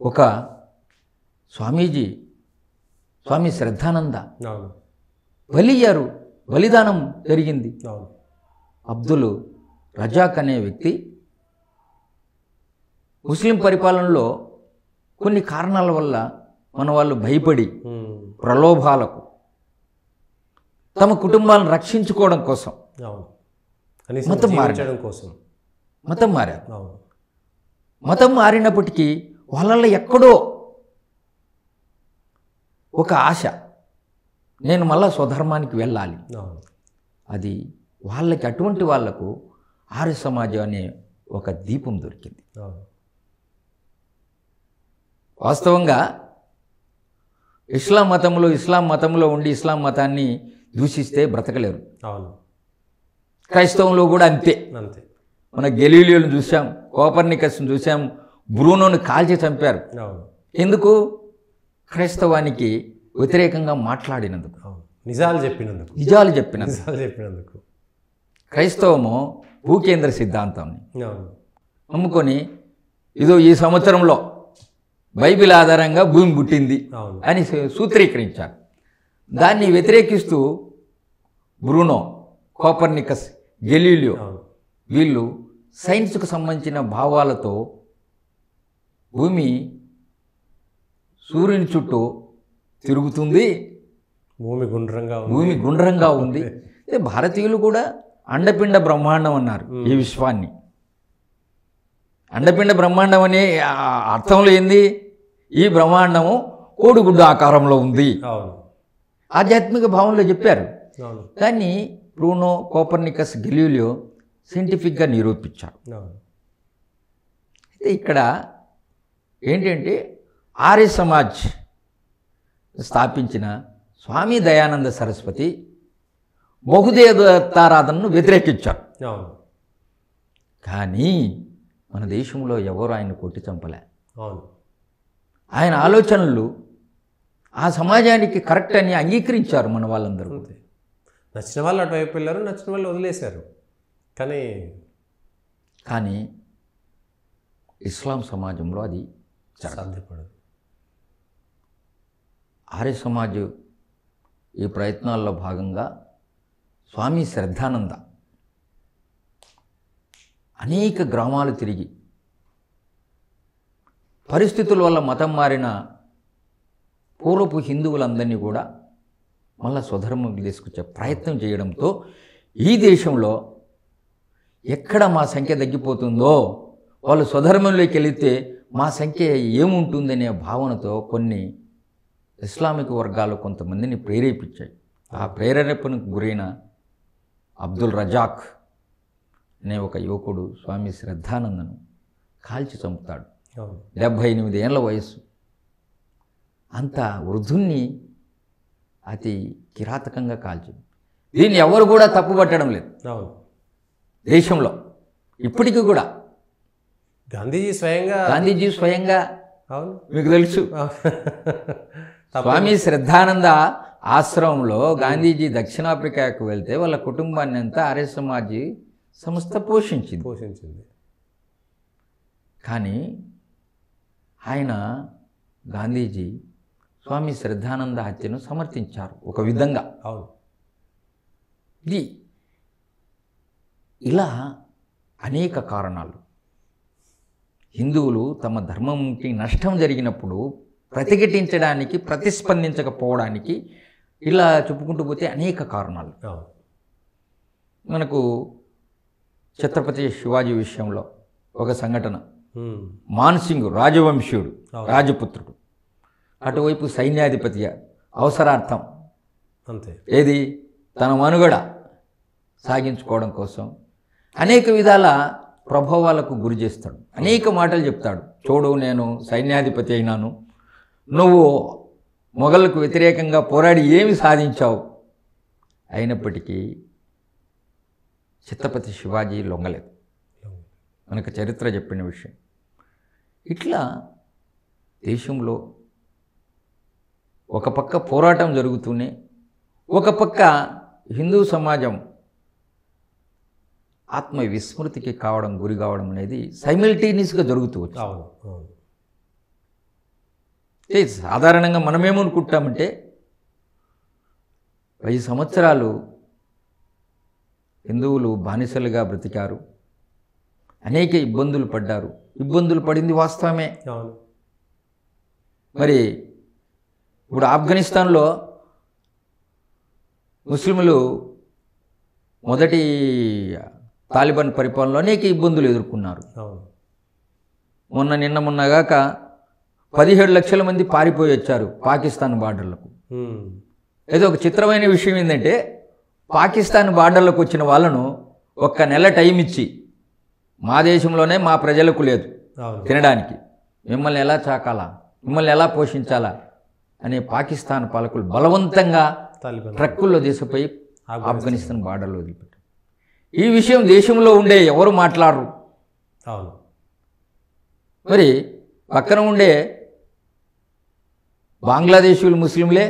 S2: ఒక స్వామీజీ, స్వామి శ్రద్ధానంద బలియ్యారు, బలిదానం జరిగింది. అబ్దుల్ రజాక్ అనే వ్యక్తి ముస్లిం పరిపాలనలో కొన్ని కారణాల వల్ల మన వాళ్ళు భయపడి ప్రలోభాలకు తమ కుటుంబాలను రక్షించుకోవడం కోసం మతం మారారు. మతం మారినప్పటికీ వాళ్ళల్లో ఎక్కడో ఒక ఆశ, నేను మళ్ళా స్వధర్మానికి వెళ్ళాలి. అది వాళ్ళకి, అటువంటి వాళ్లకు ఆర్య సమాజం అనే ఒక దీపం దొరికింది. వాస్తవంగా ఇస్లాం మతంలో ఉండి ఇస్లాం మతాన్ని దూషిస్తే బ్రతకలేరు. క్రైస్తవంలో కూడా అంతే. మన గెలీలియోని చూసాం, కోపర్నికస్ని చూసాం, బ్రూనోని కాల్చి చంపారు. ఎందుకు? క్రైస్తవానికి వ్యతిరేకంగా మాట్లాడినందుకు,
S1: నిజాలు చెప్పినందుకు.
S2: క్రైస్తవము భూకేంద్ర సిద్ధాంతాన్ని నమ్ముకొని ఇదో ఈ సంవత్సరంలో బైబిల్ ఆధారంగా భూమి పుట్టింది అని సూత్రీకరించారు. దాన్ని వ్యతిరేకిస్తూ బ్రూనో, కోపర్నికస్, గెలీలియో వీళ్ళు సైన్స్కు సంబంధించిన భావాలతో భూమి సూర్యుని చుట్టూ తిరుగుతుంది, భూమి గుండ్రంగా ఉంది. భారతీయులు కూడా అండపిండ బ్రహ్మాండం అన్నారు ఈ విశ్వాన్ని. అండపిండ బ్రహ్మాండం అనే అర్థంలో ఏంది? ఈ బ్రహ్మాండము కోడిగుడ్డు ఆకారంలో ఉంది, ఆధ్యాత్మిక భావంలో చెప్పారు. దాన్ని బ్రూనో, కోపర్నికస్, గెలీలియో సైంటిఫిక్గా నిరూపించారు. అయితే ఇక్కడ ఏంటంటే ఆర్య సమాజ్ స్థాపించిన స్వామి దయానంద సరస్వతి బహుదేవతారాధనను వ్యతిరేకించారు. కానీ మన దేశంలో ఎవరు ఆయన కొట్టి చంపలే. ఆయన ఆలోచనలు ఆ సమాజానికి కరెక్ట్ అని అంగీకరించారు మన వాళ్ళందరూ.
S1: నచ్చిన వాళ్ళు అటువైపు వెళ్ళారు, నచ్చిన వాళ్ళు వదిలేశారు.
S2: కానీ ఇస్లాం సమాజంలో అది
S1: సాధ్యపడదు.
S2: ఆర్య సమాజ్ ఈ ప్రయత్నాల్లో భాగంగా స్వామి శ్రద్ధానంద అనేక గ్రామాలు తిరిగి పరిస్థితుల వల్ల మతం మారిన పూర్వపు హిందువులందరినీ కూడా మళ్ళా స్వధర్మంకి తీసుకొచ్చే ప్రయత్నం చేయడంతో ఈ దేశంలో ఎక్కడ మా సంఖ్య తగ్గిపోతుందో, వాళ్ళు స్వధర్మంలోకి వెళితే మా సంఖ్య ఏముంటుందనే భావనతో కొన్ని ఇస్లామిక్ వర్గాలు కొంతమందిని ప్రేరేపించాయి. ఆ ప్రేరేపణకు గురైన అబ్దుల్ రజాక్ అనే ఒక యువకుడు స్వామి శ్రద్ధానందను కాల్చి చంపుతాడు. 78 ఏళ్ల వయస్సు. అంత వృద్ధుణ్ణి అతి కిరాతకంగా కాల్చింది. దీన్ని ఎవరు కూడా తప్పుపట్టడం లేదు దేశంలో ఇప్పటికీ కూడా.
S1: గాంధీజీ
S2: స్వయంగా మీకు తెలుసు, స్వామి శ్రద్ధానంద ఆశ్రమంలో గాంధీజీ దక్షిణాఫ్రికాకు వెళ్తే వాళ్ళ కుటుంబాన్ని అంతా ఆర్య సమాజ్ సంస్థ పోషించింది. కానీ ఆయన గాంధీజీ స్వామి శ్రద్ధానంద హత్యను సమర్థించారు ఒక విధంగా. ఇది ఇలా అనేక కారణాలు. హిందువులు తమ ధర్మంకి నష్టం జరిగినప్పుడు ప్రతిఘటించడానికి, ప్రతిస్పందించకపోవడానికి ఇలా చెప్పుకుంటూ పోతే అనేక కారణాలు. మనకు ఛత్రపతి శివాజీ విషయంలో ఒక సంఘటన. మాన్సింగ్ రాజవంశీయుడు, రాజపుత్రుడు, అటువైపు సైన్యాధిపతి, అవసరార్థం
S1: అంతే,
S2: ఏది తన మనుగడ సాగించుకోవడం కోసం అనేక విధాల ప్రభావాలకు గురి చేస్తాడు. అనేక మాటలు చెప్తాడు. చూడు, నేను సైన్యాధిపతి అయినాను, నువ్వు మొఘలుకు వ్యతిరేకంగా పోరాడి ఏమి సాధించావు? అయినప్పటికీ ఛత్రపతి శివాజీ లొంగలేదు. మనకు చరిత్ర చెప్పిన విషయం. ఇట్లా దేశంలో ఒక పక్క పోరాటం జరుగుతూనే ఒక పక్క హిందూ సమాజం ఆత్మ విస్మృతికి గురి కావడం అనేది సైమిల్టేనియస్గా జరుగుతూ వచ్చింది. సాధారణంగా మనమేమనుకుంటామంటే 10 సంవత్సరాలు హిందువులు బానిసలుగా బ్రతికారు, అనేక ఇబ్బందులు పడ్డారు. ఇబ్బందులు పడింది వాస్తవమే. మరి ఇప్పుడు ఆఫ్ఘనిస్తాన్లో ముస్లింలు మొదటి తాలిబాన్ పరిపాలనలో అనేక ఇబ్బందులు ఎదుర్కొన్నారు. నిన్నగాక 17 లక్షల మంది పారిపోయి వచ్చారు పాకిస్తాన్ బార్డర్లకు. ఏదో ఒక చిత్రమైన విషయం ఏంటంటే, పాకిస్తాన్ బార్డర్లకు వచ్చిన వాళ్ళను 1 నెల టైం ఇచ్చి, మా దేశంలోనే మా ప్రజలకు లేదు తినడానికి, మిమ్మల్ని ఎలా చాకాలా, మిమ్మల్ని ఎలా పోషించాలా అనే పాకిస్తాన్ పాలకులు బలవంతంగా ట్రక్కుల్లో దేశపోయి ఆఫ్ఘనిస్తాన్ బార్డర్లో వదిలిపెట్టారు. ఈ విషయం దేశంలో ఉండే ఎవరు మాట్లాడరు. మరి పక్కన ఉండే బంగ్లాదేశీయులు ముస్లింలే,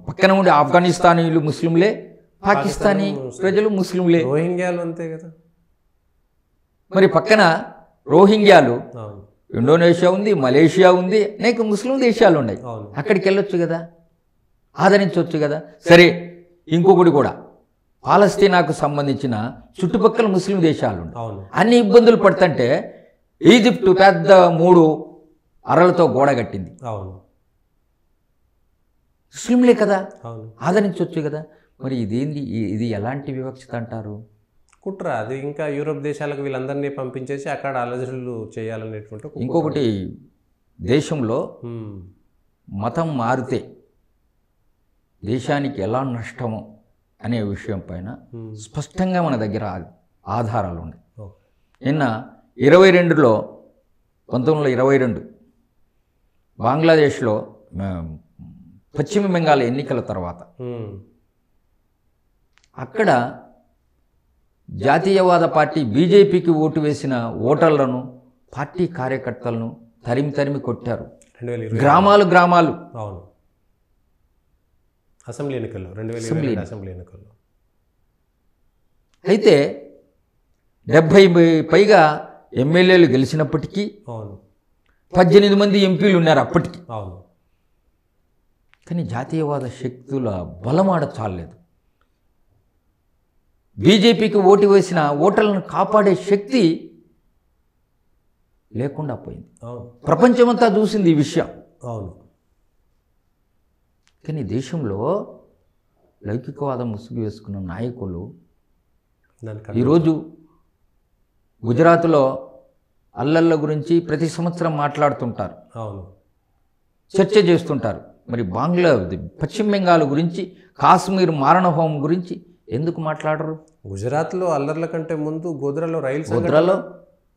S2: పక్కన ఉండే ఆఫ్ఘనిస్తానీయులు ముస్లింలే, పాకిస్తానీ ప్రజలు ముస్లింలే,
S1: రోహింగ్యాలు అంతే కదా.
S2: మరి పక్కన రోహింగ్యాలు, ఇండోనేషియా ఉంది, మలేషియా ఉంది, అనేక ముస్లిం దేశాలు ఉన్నాయి. అక్కడికి వెళ్ళొచ్చు కదా, ఆదరించవచ్చు కదా. సరే, ఇంకొకటి కూడా, పాలస్తీనాకు సంబంధించిన చుట్టుపక్కల ముస్లిం దేశాలు ఉన్నాయి. అన్ని ఇబ్బందులు పడుతుంటే ఈజిప్టు పెద్ద 3 అరలతో గోడ కట్టింది. ముస్లింలే కదా, ఆదరించవచ్చు కదా. మరి ఇదేంది, ఇది ఎలాంటి వివక్షత అంటారు?
S1: కుట్ర అది. ఇంకా యూరోప్ దేశాలకు వీళ్ళందరినీ పంపించేసి అక్కడ అలజడులు చేయాలనేటువంటి.
S2: ఇంకొకటి, దేశంలో మతం మారితే దేశానికి ఎలా నష్టమో అనే విషయం పైన స్పష్టంగా మన దగ్గర ఆధారాలు ఉన్నాయి. నిన్న 1922 బంగ్లాదేశ్లో పశ్చిమ బెంగాల్ ఎన్నికల తర్వాత అక్కడ జాతీయవాద పార్టీ బీజేపీకి ఓటు వేసిన ఓటర్లను, పార్టీ కార్యకర్తలను తరిమి కొట్టారు. గ్రామాలు
S1: అసెంబ్లీ ఎన్నికల్లో 2022 అసెంబ్లీ ఎన్నికల్లో
S2: అయితే 70 పైగా ఎమ్మెల్యేలు గెలిచినప్పటికీ 18 మంది ఎంపీలు ఉన్నారు అప్పటికి. కానీ జాతీయవాద శక్తుల బలమాడ చాలలేదు. బీజేపీకి ఓటు వేసిన ఓటర్లను కాపాడే శక్తి లేకుండా పోయింది. ప్రపంచమంతా చూసింది ఈ విషయం. కానీ దేశంలో లౌకికవాదం ముసుగు వేసుకున్న నాయకులు ఈరోజు గుజరాత్లో అల్లర్ల గురించి ప్రతి సంవత్సరం మాట్లాడుతుంటారు, చర్చ చేస్తుంటారు. మరి పశ్చిమ బెంగాల్ గురించి, కాశ్మీర్ మారణహోమం గురించి ఎందుకు మాట్లాడరు?
S1: గుజరాత్లో అల్లర్ల కంటే ముందు గోద్రాలో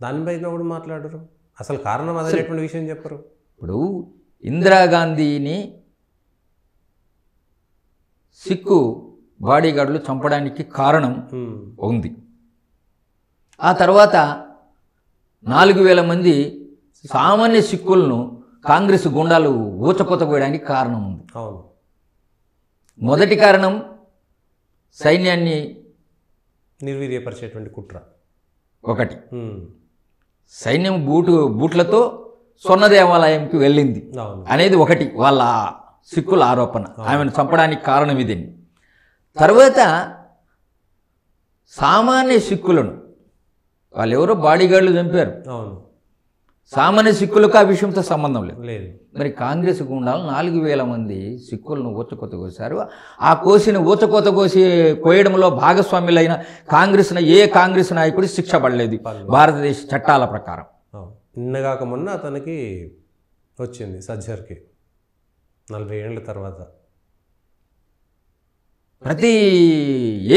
S1: దానిపైన కూడా మాట్లాడరు. అసలు కారణం అదనేటువంటి విషయం చెప్పరు.
S2: ఇప్పుడు ఇందిరాగాంధీని సిక్కు బాడీగార్డులు చంపడానికి కారణం ఉంది. ఆ తర్వాత 4000 మంది సామాన్య సిక్కులను కాంగ్రెస్ గుండాలు ఊచకోత పోయడానికి కారణం ఉంది. మొదటి కారణం సైన్యాన్ని
S1: నిర్వీర్యపరిచేటువంటి కుట్ర
S2: ఒకటి. సైన్యం బూట్లతో స్వర్ణ దేవాలయంకి వెళ్ళింది అనేది ఒకటి, వాళ్ళ సిక్కుల ఆరోపణ. ఆమెను చంపడానికి కారణం ఇది. తర్వాత సామాన్య సిక్కులను వాళ్ళెవరో బాడీగార్డులు చంపారు. సామాన్య సిక్కులకు ఆ విషయంతో సంబంధం లేదు.
S1: లేదు.
S2: మరి కాంగ్రెస్ గుండాలు 4,000 మంది సిక్కులను ఊచకోత కోసారు. ఆ కోసిన ఊచకోత కోయడంలో భాగస్వాములైన ఏ కాంగ్రెస్ నాయకుడు శిక్ష పడలేదు భారతదేశ చట్టాల ప్రకారం.
S1: నిన్నగాక మొన్న అతనికి వచ్చింది సజ్జర్కి 40 ఏళ్ళ తర్వాత.
S2: ప్రతి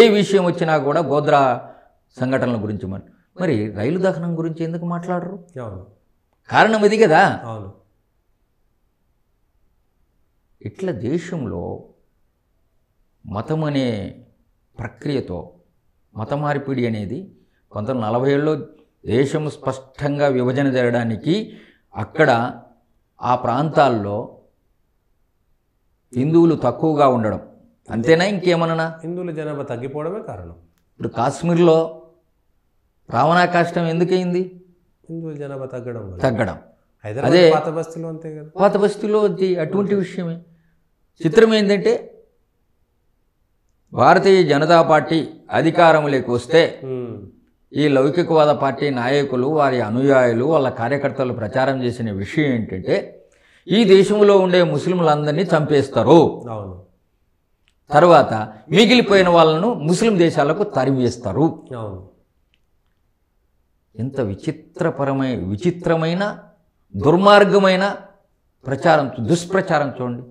S2: ఏ విషయం వచ్చినా కూడా గోద్రా సంఘటనల గురించి మరి రైలు దహనం గురించి ఎందుకు మాట్లాడరు?
S1: అవును,
S2: కారణం ఇది కదా.
S1: అవును.
S2: ఇట్లా దేశంలో మతం అనే ప్రక్రియతో మత మార్పిడి అనేది 1947లో దేశం స్పష్టంగా విభజన జరగడానికి అక్కడ ఆ ప్రాంతాల్లో హిందువులు తక్కువగా ఉండడం అంతేనా, ఇంకేమన్నా?
S1: హిందువుల జనాభా తగ్గిపోవడమే కారణం.
S2: ఇప్పుడు కాశ్మీర్లో రావణాకాష్టం ఎందుకయింది?
S1: హిందువుల జనాభా తగ్గడం.
S2: అదే
S1: పాత బస్తీలో అంతే కదా.
S2: పాత బస్తీలో అటువంటి విషయమే. చిత్రం ఏంటంటే భారతీయ జనతా పార్టీ అధికారంలోకి వస్తే ఈ లౌకికవాద పార్టీ నాయకులు, వారి అనుయాయులు, వాళ్ళ కార్యకర్తలు ప్రచారం చేసిన విషయం ఏంటంటే ఈ దేశంలో ఉండే ముస్లింలందరినీ చంపేస్తారు,
S1: అవును,
S2: తర్వాత మిగిలిపోయిన వాళ్ళను ముస్లిం దేశాలకు తరివేస్తారు.
S1: అవును.
S2: ఎంత విచిత్రమైన దుర్మార్గమైన ప్రచారం, దుష్ప్రచారం చూడండి.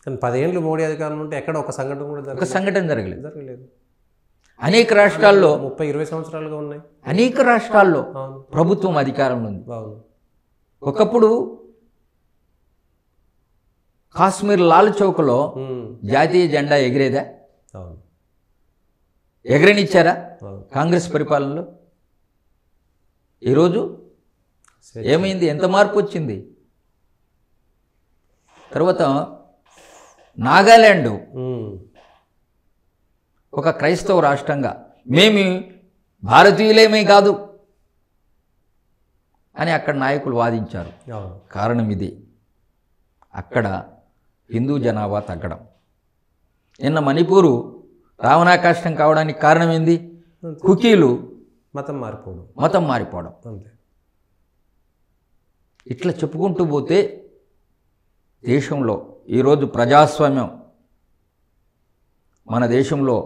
S1: కానీ 10 ఏళ్ళు మోడీ అధికారంలో ఉంటే ఎక్కడ ఒక సంఘటన కూడా జరగలేదు.
S2: అనేక రాష్ట్రాల్లో
S1: 30-20 సంవత్సరాలుగా ఉన్నాయి.
S2: అనేక రాష్ట్రాల్లో ప్రభుత్వం అధికారంలో ఉంది. ఒకప్పుడు కాశ్మీర్ లాల్ చౌక్లో జాతీయ జెండా ఎగిరేదా? ఎగరనిచ్చారా కాంగ్రెస్ పరిపాలనలో? ఈరోజు ఏమైంది? ఎంత మార్పు వచ్చింది? తర్వాత నాగాల్యాండ్ ఒక క్రైస్తవ రాష్ట్రంగా మేము భారతీయులేమే కాదు అని అక్కడ నాయకులు వాదించారు. కారణం ఇది, అక్కడ హిందూ జనాభా తగ్గడం. నిన్న మణిపూరు రావణాకాష్టం కావడానికి కారణం ఏంది? కుకీలు మతం మారిపోవడం. ఇట్లా చెప్పుకుంటూ పోతే దేశంలో ఈరోజు ప్రజాస్వామ్యం మన దేశంలో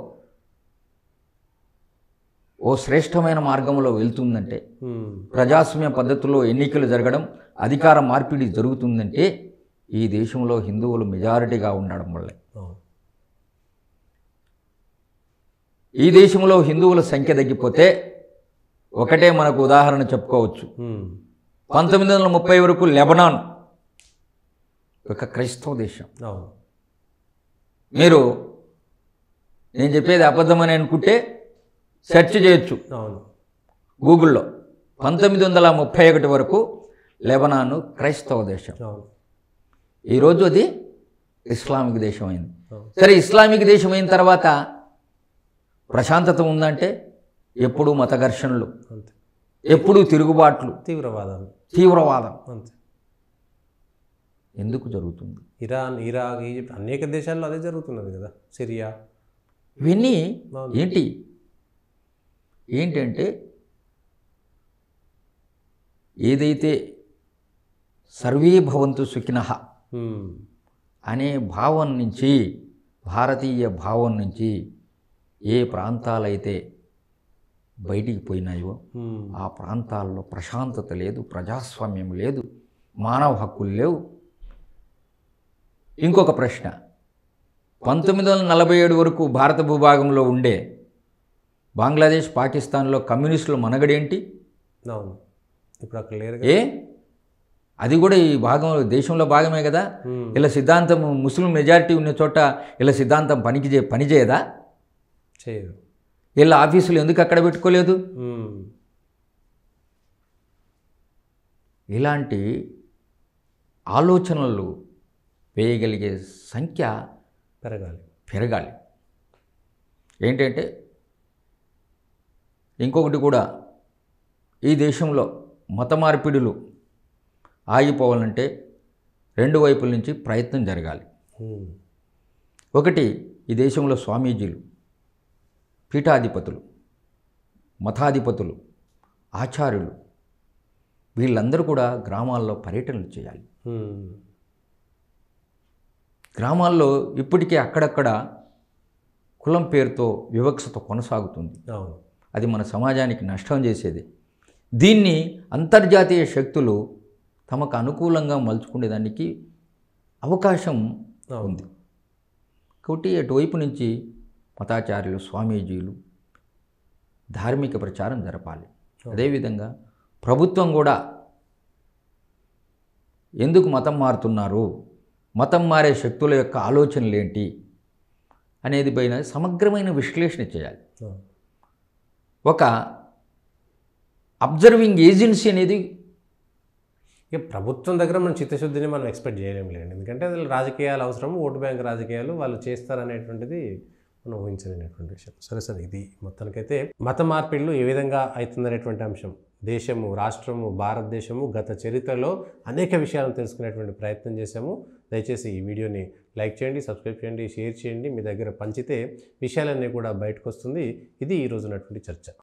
S2: ఓ శ్రేష్టమైన మార్గంలో వెళ్తుందంటే, ప్రజాస్వామ్య పద్ధతిలో ఎన్నికలు జరగడం, అధికార మార్పిడి జరుగుతుందంటే ఈ దేశంలో హిందువులు మెజారిటీగా ఉండడం వల్లే. ఈ దేశంలో హిందువుల సంఖ్య తగ్గిపోతే ఒకటే మనకు ఉదాహరణ చెప్పుకోవచ్చు. 1930 వరకు లెబనాన్ ఒక క్రైస్తవ దేశం. మీరు నేను చెప్పేది అబద్ధమని అనుకుంటే సెర్చ్ చేయొచ్చు గూగుల్లో. 1931 వరకు లెబనాను క్రైస్తవ దేశం. ఈరోజు అది ఇస్లామిక్ దేశం అయింది. సరే, ఇస్లామిక్ దేశం అయిన తర్వాత ప్రశాంతత ఉందంటే ఎప్పుడూ మత ఘర్షణలు, ఎప్పుడూ తిరుగుబాట్లు, తీవ్రవాదం ఎందుకు జరుగుతుంది?
S1: ఇరాన్, ఇరాక్, ఈజిప్ట్ అనేక దేశాల్లో అదే జరుగుతున్నది కదా, సిరియా.
S2: ఇవన్నీ ఏంటంటే ఏదైతే సర్వే భవంతు సుఖినః అనే భావం నుంచి, భారతీయ భావం నుంచి ఏ ప్రాంతాలైతే బయటికి పోయినాయో ఆ ప్రాంతాల్లో ప్రశాంతత లేదు, ప్రజాస్వామ్యం లేదు, మానవ హక్కులు లేవు. ఇంకొక ప్రశ్న, 1947 వరకు భారత భూభాగంలో ఉండే బంగ్లాదేశ్, పాకిస్తాన్లో కమ్యూనిస్టుల మనుగడేంటి?
S1: ఇప్పుడు అక్కడ లేరు.
S2: అది కూడా ఈ భాగంలో, దేశంలో భాగమే కదా. ఇలా సిద్ధాంతం ముస్లిం మెజారిటీ ఉన్న చోట ఇలా సిద్ధాంతం పని చేయదా?
S1: చేయదు.
S2: వీళ్ళ ఆఫీసులు ఎందుకు అక్కడ పెట్టుకోలేదు? ఇలాంటి ఆలోచనలు వేయగలిగే సంఖ్య పెరగాలి. ఏంటంటే ఇంకొకటి కూడా, ఈ దేశంలో మత మార్పిడులు ఆగిపోవాలంటే రెండు వైపుల నుంచి ప్రయత్నం జరగాలి. ఒకటి, ఈ దేశంలో స్వామీజీలు, పీఠాధిపతులు, మతాధిపతులు, ఆచార్యులు వీళ్ళందరూ కూడా గ్రామాల్లో పర్యటనలు చేయాలి.
S1: ఉమ్.
S2: గ్రామాల్లో ఇప్పటికే అక్కడక్కడ కులం పేరుతో వివక్షత కొనసాగుతుంది.
S1: అవును.
S2: అది మన సమాజానికి నష్టం చేసేది. దీన్ని అంతర్జాతీయ శక్తులు తమకు అనుకూలంగా మలుచుకునేదానికి అవకాశం ఉంది. కాబట్టి అటువైపు నుంచి మతాచార్యులు, స్వామీజీలు ధార్మిక ప్రచారం జరపాలి. అదేవిధంగా ప్రభుత్వం కూడా ఎందుకు మతం మారుతున్నారు, మతం మారే శక్తుల యొక్క ఆలోచనలు ఏంటి అనేది పైన సమగ్రమైన విశ్లేషణ చేయాలి. ఒక అబ్జర్వింగ్ ఏజెన్సీ అనేది
S1: ఇక ప్రభుత్వం దగ్గర మనం చిత్తశుద్ధిని మనం ఎక్స్పెక్ట్ చేయలేం లేండి. ఎందుకంటే అది రాజకీయాలు అవసరం, ఓటు బ్యాంక్ రాజకీయాలు వాళ్ళు చేస్తారనేటువంటిది మనం ఊహించలేనటువంటి విషయం. సరే ఇది మొత్తానికైతే మత మార్పిళ్ళు ఏ విధంగా అవుతుందనేటువంటి అంశం దేశము, రాష్ట్రము, భారతదేశము గత చరిత్రలో అనేక విషయాలను తెలుసుకునేటువంటి ప్రయత్నం చేశాము. దయచేసి ఈ వీడియోని లైక్ చేయండి, సబ్స్క్రైబ్ చేయండి, షేర్ చేయండి. మీ దగ్గర పంచితే విషయాలన్నీ కూడా బయటకు వస్తుంది. ఇది ఈ రోజునటువంటి చర్చ.